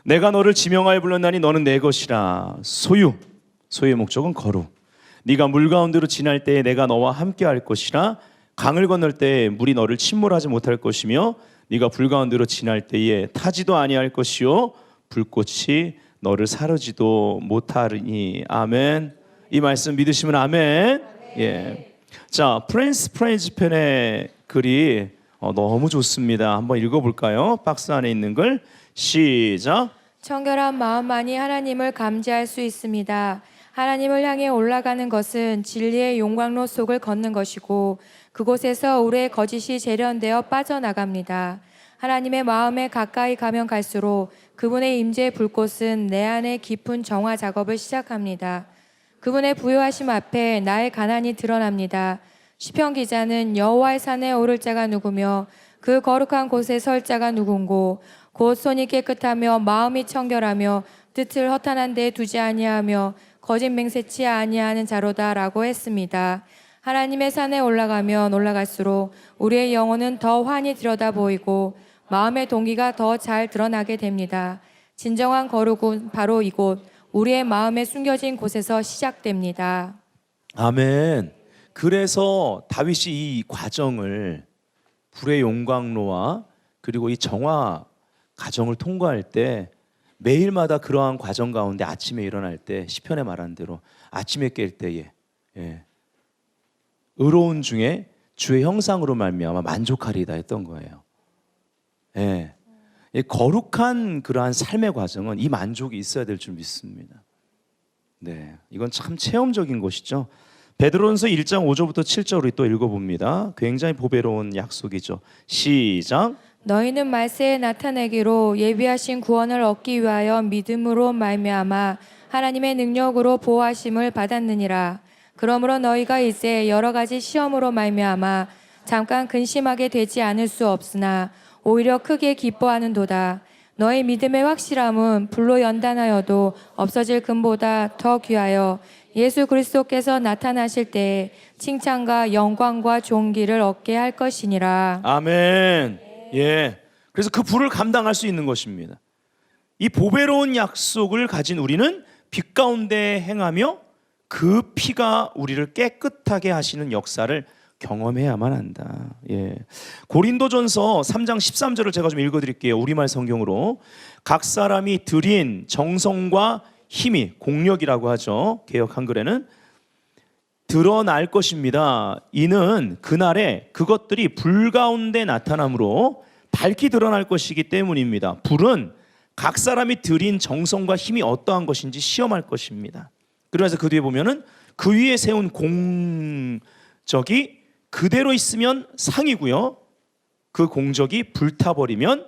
내가 너를 지명하여 불렀나니 너는 내 것이라. 소유의 목적은 거룩. 네가 물 가운데로 지날 때에 내가 너와 함께 할 것이라. 강을 건널 때에 물이 너를 침몰하지 못할 것이며 네가 불 가운데로 지날 때에 타지도 아니할 것이요 불꽃이 너를 사르지도 못하리니. 아멘. 이 말씀 믿으시면 아멘. 예. 자, 프랜스 프렌즈펜의 글이 너무 좋습니다. 한번 읽어볼까요? 박스 안에 있는 글 시작. 청결한 마음만이 하나님을 감지할 수 있습니다. 하나님을 향해 올라가는 것은 진리의 용광로 속을 걷는 것이고 그곳에서 우리의 거짓이 재련되어 빠져나갑니다. 하나님의 마음에 가까이 가면 갈수록 그분의 임재의 불꽃은 내 안에 깊은 정화 작업을 시작합니다. 그분의 부요하심 앞에 나의 가난이 드러납니다. 시편 기자는 여호와의 산에 오를 자가 누구며 그 거룩한 곳에 설 자가 누군고 곧 손이 깨끗하며 마음이 청결하며 뜻을 허탄한 데에 두지 아니하며 거짓 맹세치 아니하는 자로다라고 했습니다. 하나님의 산에 올라가면 올라갈수록 우리의 영혼은 더 환히 들여다 보이고 마음의 동기가 더 잘 드러나게 됩니다. 진정한 거룩은 바로 이곳 우리의 마음에 숨겨진 곳에서 시작됩니다. 아멘. 그래서 다윗이 이 과정을 불의 용광로와 그리고 이 정화 과정을 통과할 때 매일마다 그러한 과정 가운데 아침에 일어날 때 시편에 말한 대로 아침에 깰 때에 의로운 중에 주의 형상으로 말미암아 만족하리이다 했던 거예요. 예. 거룩한 그러한 삶의 과정은 이 만족이 있어야 될 줄 믿습니다. 네, 이건 참 체험적인 것이죠. 베드로전서 1장 5절부터 7절 우리 또 읽어봅니다. 굉장히 보배로운 약속이죠. 시작. 너희는 말세에 나타내기로 예비하신 구원을 얻기 위하여 믿음으로 말미암아 하나님의 능력으로 보호하심을 받았느니라. 그러므로 너희가 이제 여러 가지 시험으로 말미암아 잠깐 근심하게 되지 않을 수 없으나 오히려 크게 기뻐하는도다. 너희 믿음의 확실함은 불로 연단하여도 없어질 금보다 더 귀하여 예수 그리스도께서 나타나실 때에 칭찬과 영광과 존귀를 얻게 할 것이니라. 아멘. 예. 그래서 그 불을 감당할 수 있는 것입니다. 이 보배로운 약속을 가진 우리는 빛 가운데 행하며 그 피가 우리를 깨끗하게 하시는 역사를 경험해야만 한다. 예. 고린도전서 3장 13절을 제가 좀 읽어드릴게요. 우리말 성경으로. 각 사람이 드린 정성과 힘이, 공력이라고 하죠. 개역 한글에는 드러날 것입니다. 이는 그날에 그것들이 불 가운데 나타남으로 밝히 드러날 것이기 때문입니다. 불은 각 사람이 드린 정성과 힘이 어떠한 것인지 시험할 것입니다. 그러면서 그 뒤에 보면은 그 위에 세운 공적이 그대로 있으면 상이고요. 그 공적이 불타버리면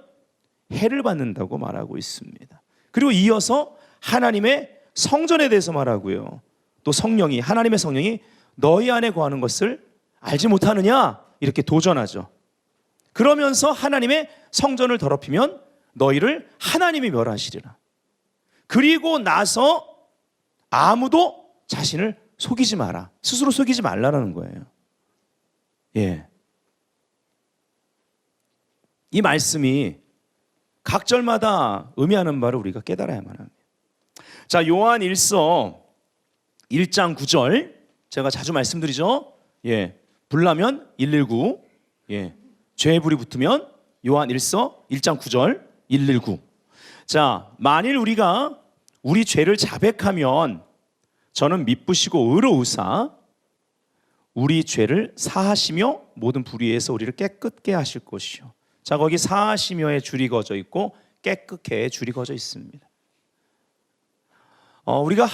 해를 받는다고 말하고 있습니다. 그리고 이어서 하나님의 성전에 대해서 말하고요. 또 성령이, 하나님의 성령이 너희 안에 거하는 것을 알지 못하느냐? 이렇게 도전하죠. 그러면서 하나님의 성전을 더럽히면 너희를 하나님이 멸하시리라. 그리고 나서 아무도 자신을 속이지 마라. 스스로 속이지 말라는 거예요. 예. 이 말씀이 각 절마다 의미하는 바를 우리가 깨달아야만 합니다. 자, 요한 1서 1장 9절 제가 자주 말씀드리죠. 예. 불나면 119. 예. 죄의 불이 붙으면 요한 1서 1장 9절 119. 자, 만일 우리가 우리 죄를 자백하면 저는 미쁘시고 의로우사 우리 죄를 사하시며 모든 불의에서 우리를 깨끗게 하실 것이요. 자, 거기 사하시며의 줄이 거져 있고 깨끗해의 줄이 거져 있습니다. 우리가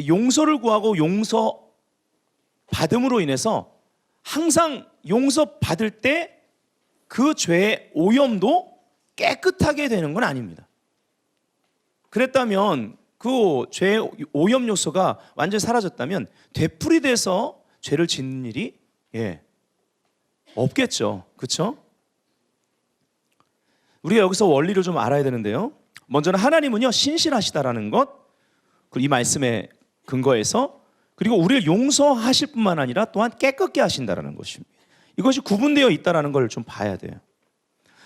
용서를 구하고 용서 받음으로 인해서 항상 용서 받을 때 그 죄의 오염도 깨끗하게 되는 건 아닙니다. 그랬다면 그 죄의 오염 요소가 완전히 사라졌다면 되풀이돼서 죄를 짓는 일이 없겠죠. 그렇죠? 우리가 여기서 원리를 좀 알아야 되는데요. 먼저는 하나님은요 신실하시다라는 것, 그리고 이 말씀에 근거해서 그리고 우리를 용서하실 뿐만 아니라 또한 깨끗게 하신다라는 것입니다. 이것이 구분되어 있다는 걸 좀 봐야 돼요.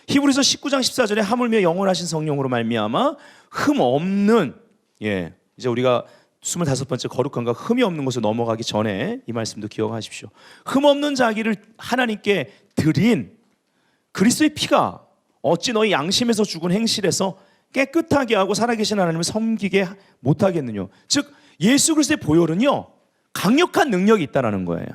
히브리서 19장 14절에 하물며 영원하신 성령으로 말미암아 흠 없는, 이제 우리가 25번째 거룩함과 흠이 없는 것을 넘어가기 전에 이 말씀도 기억하십시오. 흠 없는 자기를 하나님께 드린 그리스도의 피가 어찌 너희 양심에서 죽은 행실에서 깨끗하게 하고 살아계신 하나님을 섬기게 못하겠느냐. 즉 예수 그리스도의 보혈은요 강력한 능력이 있다는 거예요.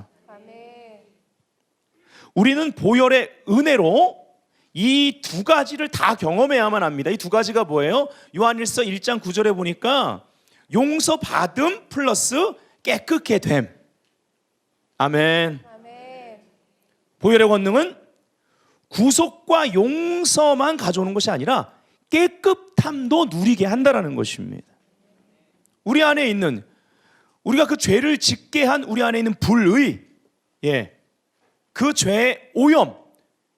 우리는 보혈의 은혜로 이 두 가지를 다 경험해야만 합니다. 이 두 가지가 뭐예요? 요한일서 1장 9절에 보니까 용서받음 플러스 깨끗게 됨. 아멘. 보혈의 권능은 구속과 용서만 가져오는 것이 아니라 깨끗함도 누리게 한다는 것입니다. 우리 안에 있는, 우리가 그 죄를 짓게 한 우리 안에 있는 불의, 그 죄의 오염,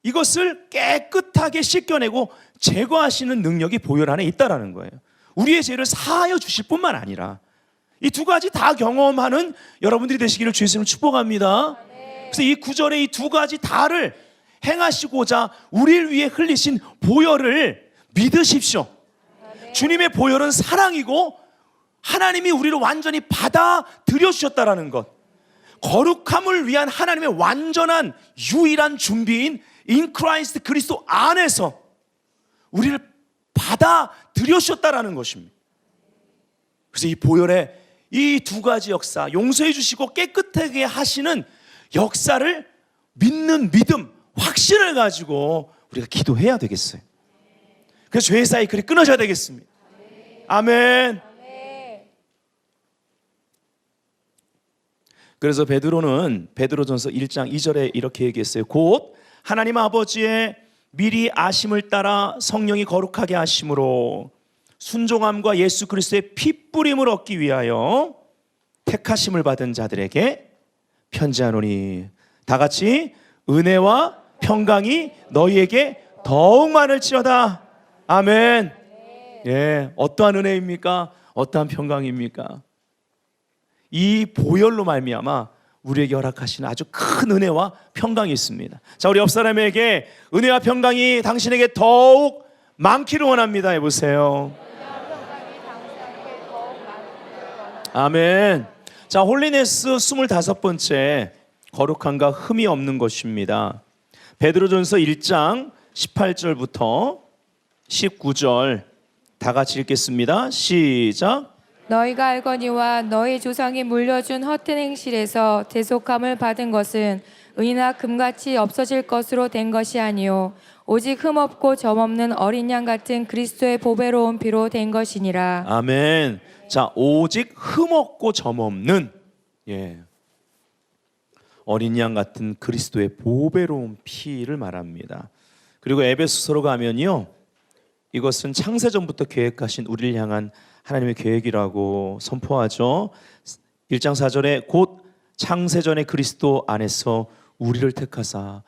이것을 깨끗하게 씻겨내고 제거하시는 능력이 보혈 안에 있다는 거예요. 우리의 죄를 사하여 주실 뿐만 아니라 이 두 가지 다 경험하는 여러분들이 되시기를 주의 이름으로 축복합니다. 그래서 이 구절의 이 두 가지 다를 행하시고자 우리를 위해 흘리신 보혈을 믿으십시오. 주님의 보혈은 사랑이고 하나님이 우리를 완전히 받아들여 주셨다는 것, 거룩함을 위한 하나님의 완전한 유일한 준비인 인 크라이스트 그리스도 안에서 우리를 받아들여 주셨다는 것입니다. 그래서 이 보혈의 이 두 가지 역사, 용서해 주시고 깨끗하게 하시는 역사를 믿는 믿음, 확신을 가지고 우리가 기도해야 되겠어요. 그래서 죄의 사이클이 끊어져야 되겠습니다. 아멘. 그래서 베드로는 베드로전서 1장 2절에 이렇게 얘기했어요. 곧 하나님 아버지의 미리 아심을 따라 성령이 거룩하게 하심으로 순종함과 예수 그리스도의 핏뿌림을 얻기 위하여 택하심을 받은 자들에게 편지하노니 다 같이 은혜와 평강이 너희에게 더욱 많을지어다. 아멘. 어떠한 은혜입니까? 어떠한 평강입니까? 이 보혈로 말미암아 우리에게 허락하신 아주 큰 은혜와 평강이 있습니다. 자, 우리 옆 사람에게 은혜와 평강이 당신에게 더욱 많기를 원합니다. 해보세요. 아멘. 자, 홀리네스 25번째 거룩함과 흠이 없는 것입니다. 베드로전서 1장 18절부터 19절 다 같이 읽겠습니다. 시작. 너희가 알거니와 너희 조상이 물려준 헛된 행실에서 대속함을 받은 것은 은이나 금같이 없어질 것으로 된 것이 아니요 오직 흠없고 점없는 어린 양 같은 그리스도의 보배로운 피로 된 것이니라. 아멘. 자, 오직 흠없고 점없는 어린 양 같은 그리스도의 보배로운 피를 말합니다. 그리고 에베소서로 가면요, 이것은 창세전부터 계획하신 우리를 향한 하나님의 계획이라고 선포하죠. 1장 4절에 곧 창세전에 그리스도 안에서 우리를 택하사.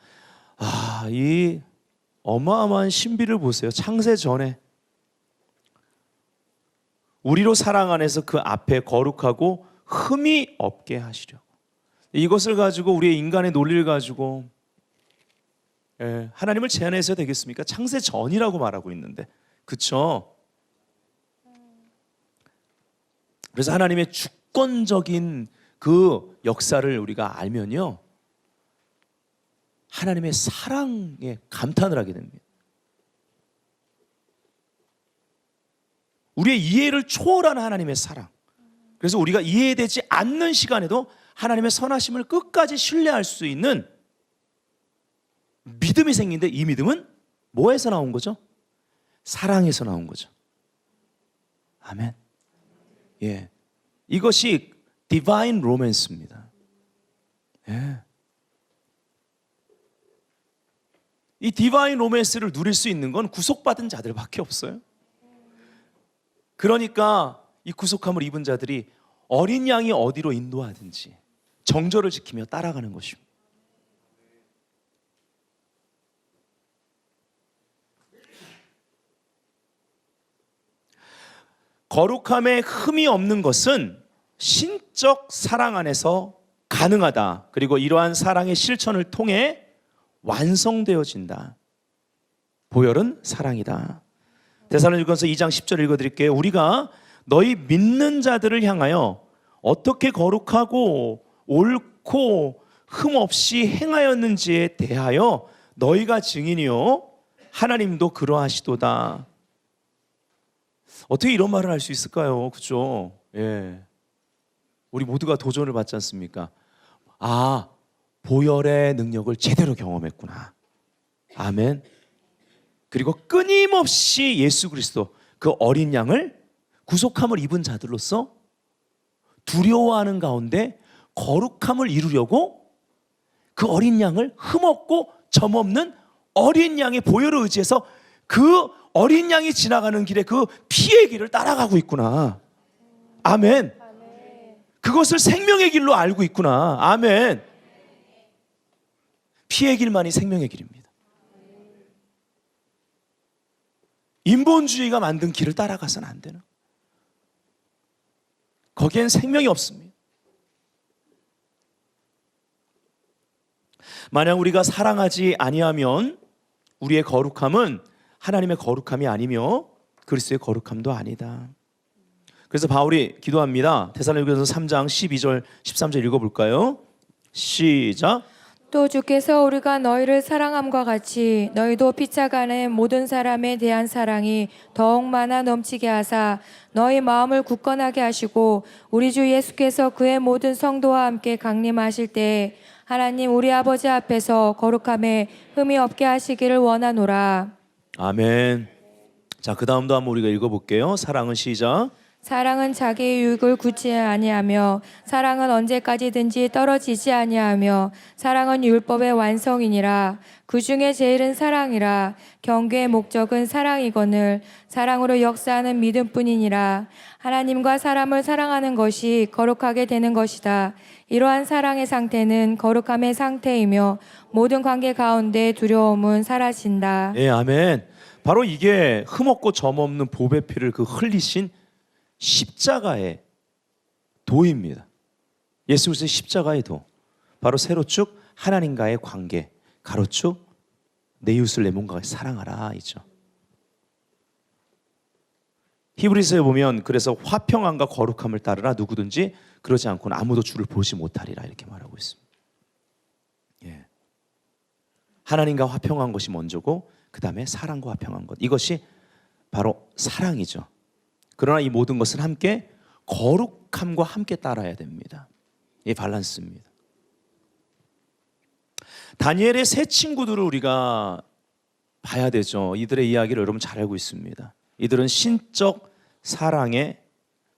이 어마어마한 신비를 보세요. 창세전에 우리로 사랑 안에서 그 앞에 거룩하고 흠이 없게 하시려고. 이것을 가지고 우리의 인간의 논리를 가지고 하나님을 제한해서 되겠습니까? 창세전이라고 말하고 있는데, 그렇죠? 그래서 하나님의 주권적인 그 역사를 우리가 알면요, 하나님의 사랑에 감탄을 하게 됩니다. 우리의 이해를 초월하는 하나님의 사랑. 그래서 우리가 이해되지 않는 시간에도 하나님의 선하심을 끝까지 신뢰할 수 있는 믿음이 생기는데, 이 믿음은 뭐에서 나온 거죠? 사랑에서 나온 거죠. 아멘. 이것이 디바인 로맨스입니다. 이 디바인 로맨스를 누릴 수 있는 건 구속받은 자들밖에 없어요. 그러니까 이 구속함을 입은 자들이 어린 양이 어디로 인도하든지 정절을 지키며 따라가는 것입니다. 거룩함에 흠이 없는 것은 신적 사랑 안에서 가능하다. 그리고 이러한 사랑의 실천을 통해 완성되어진다. 보혈은 사랑이다. 데살로니가서 2장 10절 읽어드릴게요. 우리가 너희 믿는 자들을 향하여 어떻게 거룩하고 옳고 흠 없이 행하였는지에 대하여 너희가 증인이요 하나님도 그러하시도다. 어떻게 이런 말을 할 수 있을까요? 그죠? 예. 우리 모두가 도전을 받지 않습니까? 아, 보혈의 능력을 제대로 경험했구나. 아멘. 그리고 끊임없이 예수 그리스도 그 어린 양을 구속함을 입은 자들로서 두려워하는 가운데 거룩함을 이루려고 그 어린 양을 흠없고 점없는 어린 양의 보혈을 의지해서 그 어린 양이 지나가는 길에 그 피의 길을 따라가고 있구나. 아멘. 그것을 생명의 길로 알고 있구나. 아멘. 피의 길만이 생명의 길입니다. 인본주의가 만든 길을 따라가서는 안 되는. 거기엔 생명이 없습니다. 만약 우리가 사랑하지 아니하면 우리의 거룩함은 하나님의 거룩함이 아니며 그리스도의 거룩함도 아니다. 그래서 바울이 기도합니다. 데살로니가서 3장 12절 13절 읽어볼까요? 시작. 또 주께서 우리가 너희를 사랑함과 같이 너희도 피차간의 모든 사람에 대한 사랑이 더욱 많아 넘치게 하사 너희 마음을 굳건하게 하시고 우리 주 예수께서 그의 모든 성도와 함께 강림하실 때에 하나님 우리 아버지 앞에서 거룩함에 흠이 없게 하시기를 원하노라. 아멘. 자, 그 다음도 한번 우리가 읽어볼게요. 사랑은 시작. 사랑은 자기의 유익을 굳지 아니하며 사랑은 언제까지든지 떨어지지 아니하며 사랑은 율법의 완성이니라. 그 중에 제일은 사랑이라. 경계의 목적은 사랑이거늘 사랑으로 역사하는 믿음뿐이니라. 하나님과 사람을 사랑하는 것이 거룩하게 되는 것이다. 이러한 사랑의 상태는 거룩함의 상태이며 모든 관계 가운데 두려움은 사라진다. 예, 아멘. 바로 이게 흠없고 점없는 보배 피를 그 흘리신 십자가의 도입니다. 예수 그리스도의 십자가의 도. 바로 세로축 하나님과의 관계, 가로축 내 이웃을 내 몸과 같이 사랑하라 이죠. 히브리서에 보면 그래서 화평함과 거룩함을 따르라 누구든지 그러지 않고는 아무도 주를 보지 못하리라 이렇게 말하고 있습니다. 예. 하나님과 화평한 것이 먼저고 그 다음에 사랑과 화평한 것, 이것이 바로 사랑이죠. 그러나 이 모든 것은 함께 거룩함과 함께 따라야 됩니다. 이 밸런스입니다. 다니엘의 세 친구들을 우리가 봐야 되죠. 이들의 이야기를 여러분 잘 알고 있습니다. 이들은 신적 사랑의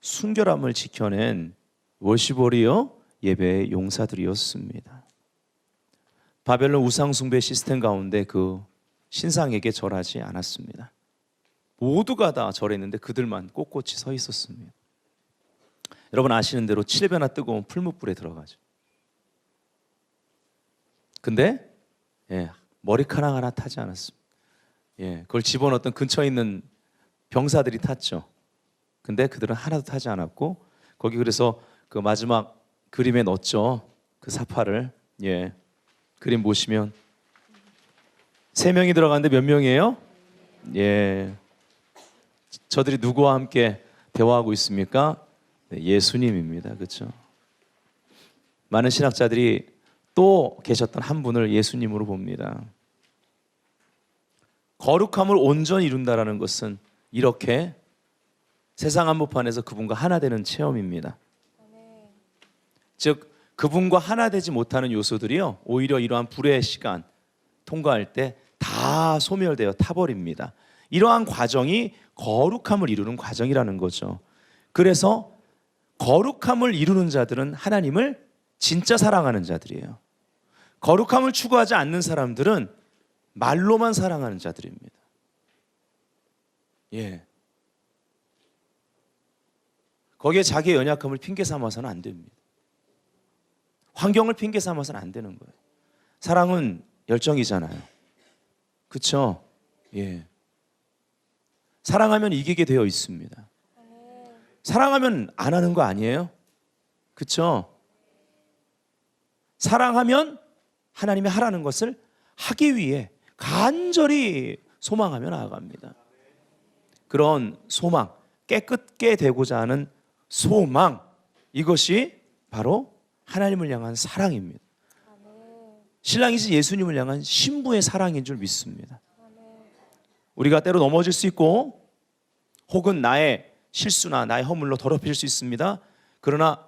순결함을 지켜낸 워시버리어 예배의 용사들이었습니다. 바벨론 우상숭배 시스템 가운데 그 신상에게 절하지 않았습니다. 모두가 다 절했는데 그들만 꼿꼿이 서 있었습니다. 여러분 아시는 대로 7배나 뜨거운 풀무불에 들어가죠. 근데 머리카락 하나 타지 않았습니다. 그걸 집어넣었던 근처에 있는 병사들이 탔죠. 근데 그들은 하나도 타지 않았고 거기 그래서 그 마지막 그림에 넣었죠. 그 사파를. 그림 보시면 3명이 들어갔는데 몇 명이에요? 저들이 누구와 함께 대화하고 있습니까? 예수님입니다. 그렇죠? 많은 신학자들이 또 계셨던 한 분을 예수님으로 봅니다. 거룩함을 온전히 이룬다라는 것은 이렇게 세상 한복판에서 그분과 하나 되는 체험입니다. 즉 그분과 하나 되지 못하는 요소들이요 오히려 이러한 불의 시간 통과할 때 다 소멸되어 타버립니다. 이러한 과정이 거룩함을 이루는 과정이라는 거죠. 그래서 거룩함을 이루는 자들은 하나님을 진짜 사랑하는 자들이에요. 거룩함을 추구하지 않는 사람들은 말로만 사랑하는 자들입니다. 거기에 자기의 연약함을 핑계 삼아서는 안 됩니다. 환경을 핑계 삼아서는 안 되는 거예요. 사랑은 열정이잖아요. 그렇죠? 사랑하면 이기게 되어 있습니다. 사랑하면 안 하는 거 아니에요? 그렇죠? 사랑하면 하나님이 하라는 것을 하기 위해 간절히 소망하며 나아갑니다. 그런 소망, 깨끗게 되고자 하는 소망, 이것이 바로 하나님을 향한 사랑입니다. 신랑이신 예수님을 향한 신부의 사랑인 줄 믿습니다. 우리가 때로 넘어질 수 있고 혹은 나의 실수나 나의 허물로 더럽힐 수 있습니다. 그러나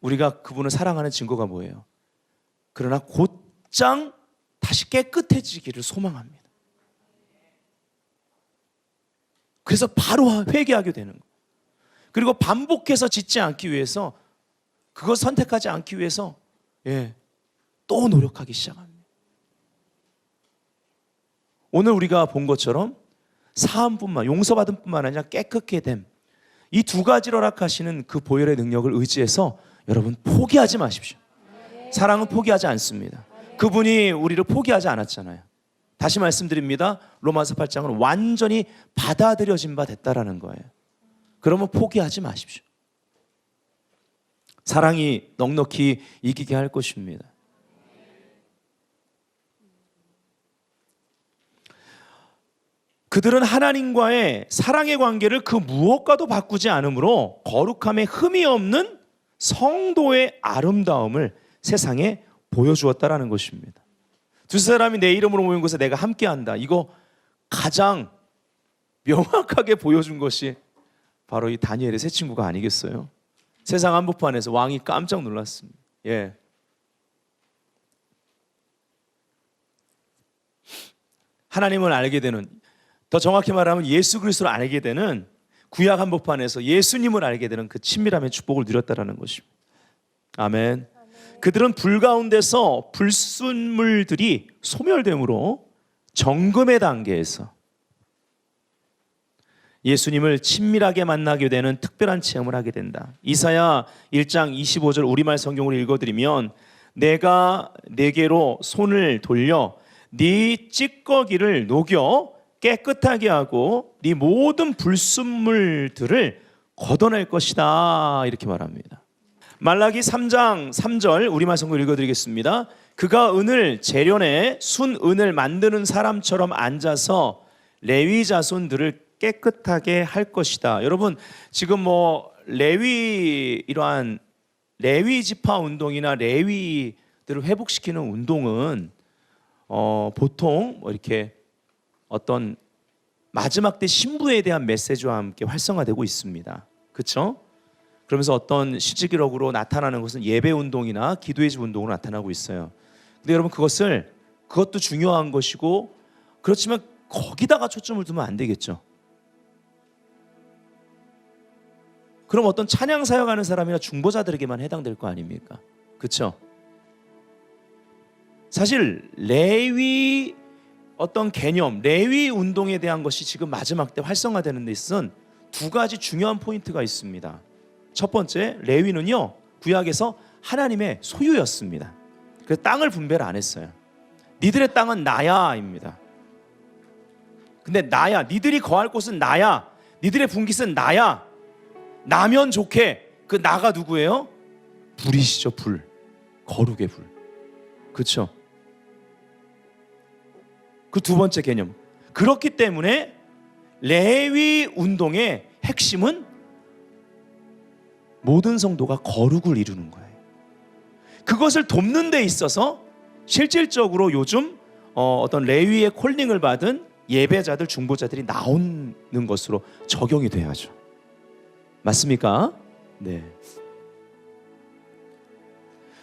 우리가 그분을 사랑하는 증거가 뭐예요? 그러나 곧장 다시 깨끗해지기를 소망합니다. 그래서 바로 회개하게 되는 거예요. 그리고 반복해서 짓지 않기 위해서, 그것 선택하지 않기 위해서 또 노력하기 시작합니다. 오늘 우리가 본 것처럼 사함뿐만, 용서받은 뿐만 아니라 깨끗게 됨, 이 두 가지를 허락하시는 그 보혈의 능력을 의지해서 여러분 포기하지 마십시오. 사랑은 포기하지 않습니다. 그분이 우리를 포기하지 않았잖아요. 다시 말씀드립니다. 로마서 8장은 완전히 받아들여진 바 됐다라는 거예요. 그러면 포기하지 마십시오. 사랑이 넉넉히 이기게 할 것입니다. 그들은 하나님과의 사랑의 관계를 그 무엇과도 바꾸지 않으므로 거룩함에 흠이 없는 성도의 아름다움을 세상에 보여주었다라는 것입니다. 두 사람이 내 이름으로 모인 곳에 내가 함께한다. 이거 가장 명확하게 보여준 것이 바로 이 다니엘의 세 친구가 아니겠어요? 세상 한복판에서 왕이 깜짝 놀랐습니다. 하나님을 알게 되는, 더 정확히 말하면 예수 그리스도를 알게 되는, 구약 한복판에서 예수님을 알게 되는 그 친밀함의 축복을 누렸다라는 것입니다. 아멘. 그들은 불 가운데서 불순물들이 소멸됨으로 정금의 단계에서 예수님을 친밀하게 만나게 되는 특별한 체험을 하게 된다. 이사야 1장 25절 우리말 성경으로 읽어드리면, 내가 네게로 손을 돌려 네 찌꺼기를 녹여 깨끗하게 하고 네 모든 불순물들을 걷어낼 것이다, 이렇게 말합니다. 말라기 3장 3절 우리말 성경 읽어드리겠습니다. 그가 은을 재련해 순은을 만드는 사람처럼 앉아서 레위 자손들을 깨끗하게 할 것이다. 여러분, 지금 이러한 레위 지파 운동이나 레위들을 회복시키는 운동은 보통 이렇게 어떤 마지막 때 신부에 대한 메시지와 함께 활성화되고 있습니다. 그렇죠? 그러면서 어떤 실질적으로 나타나는 것은 예배 운동이나 기도의 집 운동으로 나타나고 있어요. 근데 여러분, 그것도 중요한 것이고, 그렇지만 거기다가 초점을 두면 안 되겠죠. 그럼 어떤 찬양 사역하는 사람이나 중보자들에게만 해당될 거 아닙니까? 그렇죠? 사실 레위 어떤 개념, 레위 운동에 대한 것이 지금 마지막 때 활성화되는 데 있어서는 두 가지 중요한 포인트가 있습니다. 첫 번째, 레위는요, 구약에서 하나님의 소유였습니다. 그래서 땅을 분배를 안 했어요. 니들의 땅은 나야입니다. 근데 나야, 니들이 거할 곳은 나야, 니들의 분깃은 나야, 나면 좋게. 그 나가 누구예요? 불이시죠. 불, 거룩의 불. 그렇죠? 그 두 번째 개념. 그렇기 때문에 레위 운동의 핵심은 모든 성도가 거룩을 이루는 거예요. 그것을 돕는 데 있어서 실질적으로 요즘 어떤 레위의 콜링을 받은 예배자들, 중보자들이 나오는 것으로 적용이 돼야죠. 맞습니까? 네.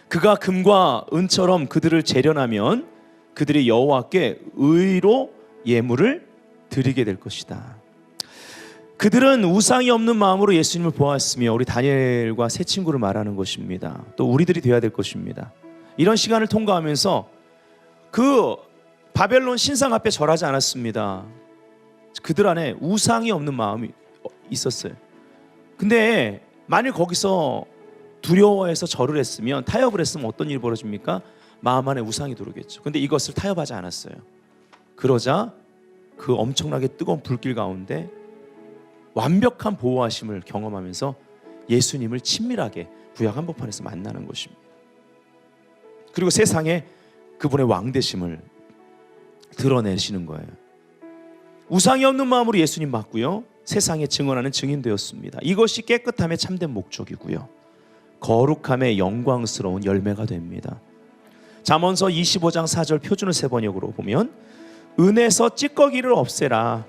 그가 금과 은처럼 그들을 재련하면 그들이 여호와께 의로 예물을 드리게 될 것이다. 그들은 우상이 없는 마음으로 예수님을 보았으며, 우리 다니엘과 세 친구를 말하는 것입니다. 또 우리들이 되어야 될 것입니다. 이런 시간을 통과하면서 그 바벨론 신상 앞에 절하지 않았습니다. 그들 안에 우상이 없는 마음이 있었어요. 근데 만일 거기서 두려워해서 절을 했으면, 타협을 했으면 어떤 일이 벌어집니까? 마음 안에 우상이 들어오겠죠. 근데 이것을 타협하지 않았어요. 그러자 그 엄청나게 뜨거운 불길 가운데 완벽한 보호하심을 경험하면서 예수님을 친밀하게 구약 한복판에서 만나는 것입니다. 그리고 세상에 그분의 왕되심을 드러내시는 거예요. 우상이 없는 마음으로 예수님 맞고요, 세상에 증언하는 증인 되었습니다. 이것이 깨끗함의 참된 목적이고요, 거룩함의 영광스러운 열매가 됩니다. 잠언서 25장 4절 표준어 세번역으로 보면 은에서 찌꺼기를 없애라.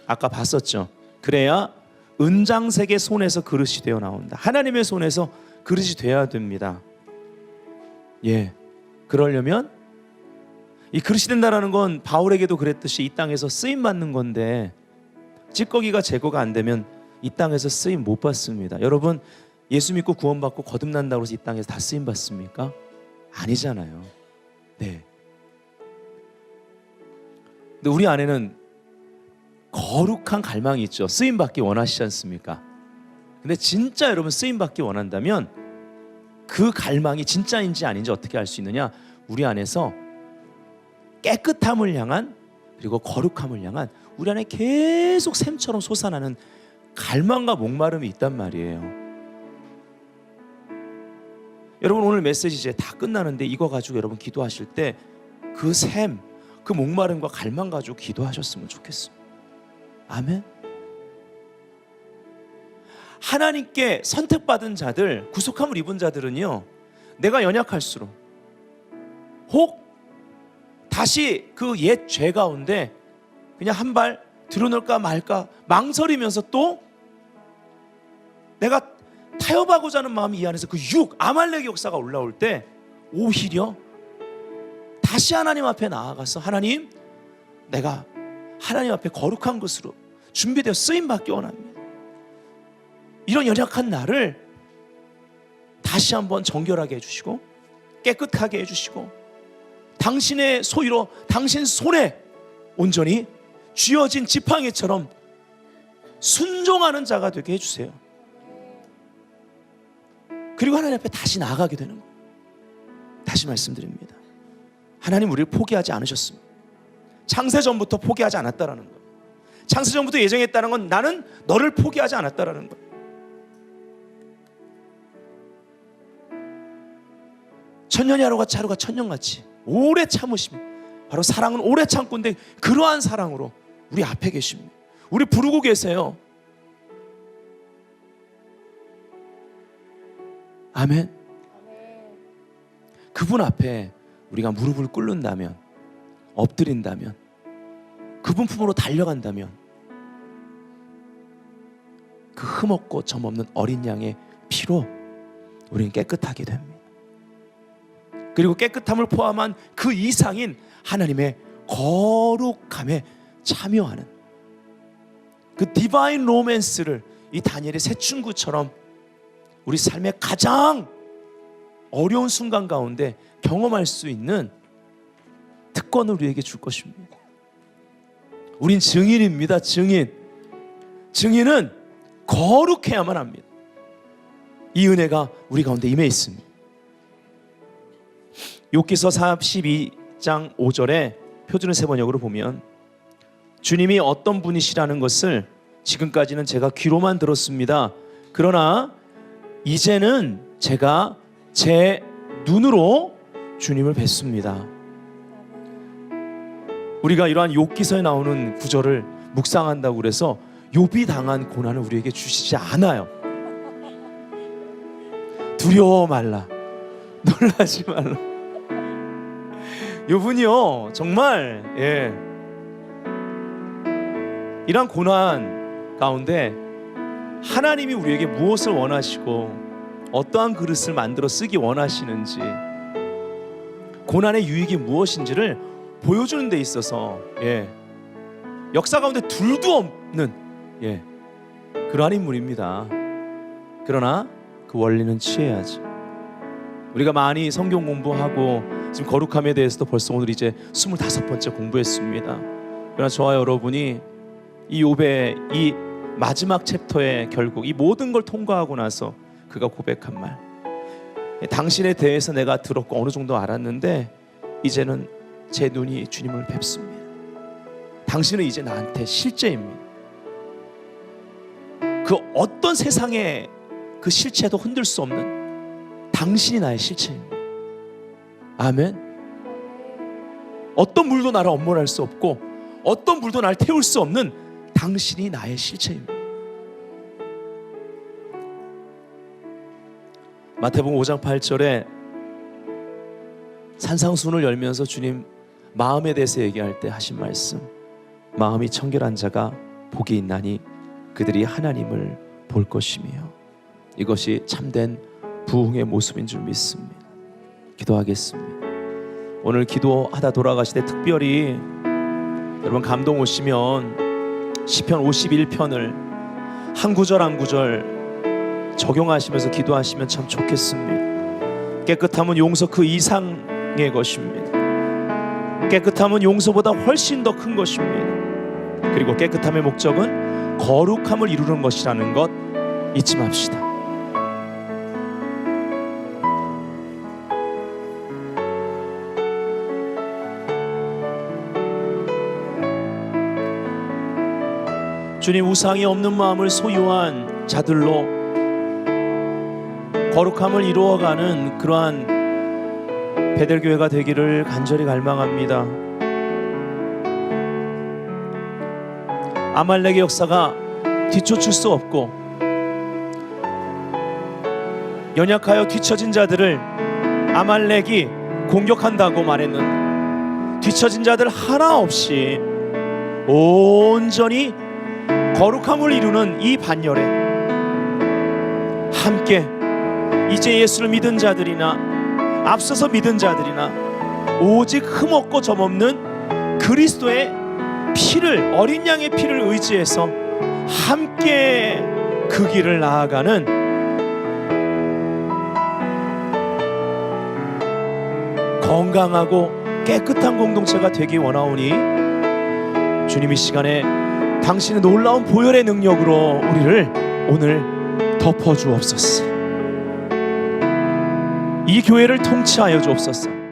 아까 봤었죠. 그래야 은장색의 손에서 그릇이 되어 나온다. 하나님의 손에서 그릇이 되어야 됩니다. 예, 그러려면 이 그릇이 된다는 건 바울에게도 그랬듯이 이 땅에서 쓰임 받는 건데, 찌꺼기가 제거가 안 되면 이 땅에서 쓰임 못 받습니다. 여러분, 예수 믿고 구원받고 거듭난다고 해서 이 땅에서 다 쓰임 받습니까? 아니잖아요. 네. 근데 우리 안에는 거룩한 갈망이 있죠. 쓰임 받기 원하시지 않습니까? 근데 진짜 여러분 쓰임 받기 원한다면 그 갈망이 진짜인지 아닌지 어떻게 알 수 있느냐? 우리 안에서 깨끗함을 향한, 그리고 거룩함을 향한 우리 안에 계속 샘처럼 솟아나는 갈망과 목마름이 있단 말이에요. 여러분, 오늘 메시지 이제 다 끝나는데 이거 가지고 여러분 기도하실 때 그 샘, 그 목마름과 갈망 가지고 기도하셨으면 좋겠습니다. 아멘. 하나님께 선택받은 자들, 구속함을 입은 자들은요, 내가 연약할수록 혹 다시 그 옛 죄 가운데 그냥 한 발 들어놓을까 말까 망설이면서 또 내가 타협하고자 하는 마음이 이 안에서 그 아말렉의 역사가 올라올 때 오히려 다시 하나님 앞에 나아가서 하나님, 내가 하나님 앞에 거룩한 것으로 준비되어 쓰임받기 원합니다. 이런 연약한 나를 다시 한번 정결하게 해주시고 깨끗하게 해주시고 당신의 소유로 당신 손에 온전히 쥐어진 지팡이처럼 순종하는 자가 되게 해주세요. 그리고 하나님 앞에 다시 나아가게 되는 거예요. 다시 말씀드립니다. 하나님 우리를 포기하지 않으셨습니다. 창세전부터 포기하지 않았다라는 거예요. 창세전부터 예정했다는 건 나는 너를 포기하지 않았다라는 거예요. 천년이 하루같이 하루가 천년같이 오래 참으심, 바로 사랑은 오래 참고인데 그러한 사랑으로 우리 앞에 계십니다. 우리 부르고 계세요. 아멘. 그분 앞에 우리가 무릎을 꿇는다면, 엎드린다면, 그분 품으로 달려간다면 그 흠없고 점없는 어린 양의 피로 우리는 깨끗하게 됩니다. 그리고 깨끗함을 포함한 그 이상인 하나님의 거룩함에 참여하는 그 디바인 로맨스를 이 다니엘의 새 친구처럼 우리 삶의 가장 어려운 순간 가운데 경험할 수 있는 특권을 우리에게 줄 것입니다. 우린 증인입니다. 증인은 거룩해야만 합니다. 이 은혜가 우리 가운데 임해 있습니다. 욥기서 42장 5절에 표준어 세번역으로 보면 주님이 어떤 분이시라는 것을 지금까지는 제가 귀로만 들었습니다. 그러나 이제는 제가 제 눈으로 주님을 뵙습니다. 우리가 이러한 욥기서에 나오는 구절을 묵상한다고 그래서 욥이 당한 고난을 우리에게 주시지 않아요. 두려워 말라, 놀라지 말라. 욥은요 정말 이러한 고난 가운데 하나님이 우리에게 무엇을 원하시고 어떠한 그릇을 만들어 쓰기 원하시는지, 고난의 유익이 무엇인지를 보여주는 데 있어서 역사 가운데 둘도 없는 그러한 인물입니다. 그러나 그 원리는 취해야지. 우리가 많이 성경 공부하고 지금 거룩함에 대해서도 벌써 오늘 이제 25번째 공부했습니다. 그러나 저와 여러분이 이 욥의 이 마지막 챕터의 결국 이 모든 걸 통과하고 나서 그가 고백한 말, 당신에 대해서 내가 들었고 어느 정도 알았는데 이제는 제 눈이 주님을 뵙습니다. 당신은 이제 나한테 실제입니다. 그 어떤 세상의 그 실체도 흔들 수 없는 당신이 나의 실체입니다. 아멘. 어떤 물도 나를 엄몰할 수 없고 어떤 물도 나를 태울 수 없는 당신이 나의 실체입니다. 마태복음 5장 8절에 산상수훈을 열면서 주님 마음에 대해서 얘기할 때 하신 말씀, 마음이 청결한 자가 복이 있나니 그들이 하나님을 볼 것이며, 이것이 참된 부흥의 모습인 줄 믿습니다. 기도하겠습니다. 오늘 기도하다 돌아가실 때 특별히 여러분 감동 오시면 시편 51편을 한 구절 한 구절 적용하시면서 기도하시면 참 좋겠습니다. 깨끗함은 용서 그 이상의 것입니다. 깨끗함은 용서보다 훨씬 더 큰 것입니다. 그리고 깨끗함의 목적은 거룩함을 이루는 것이라는 것 잊지 맙시다. 주님, 우상이 없는 마음을 소유한 자들로 거룩함을 이루어가는 그러한 베델교회가 되기를 간절히 갈망합니다. 아말렉의 역사가 뒤쫓을 수 없고 연약하여 뒤처진 자들을 아말렉이 공격한다고 말했는데 뒤처진 자들 하나 없이 온전히 거룩함을 이루는 이 반열에 함께 이제 예수를 믿은 자들이나 앞서서 믿은 자들이나 오직 흠없고 점없는 그리스도의 피를, 어린 양의 피를 의지해서 함께 그 길을 나아가는 건강하고 깨끗한 공동체가 되기 원하오니 주님 이 시간에 당신의 놀라운 보혈의 능력으로 우리를 오늘 덮어주옵소서. 이 교회를 통치하여 주옵소서.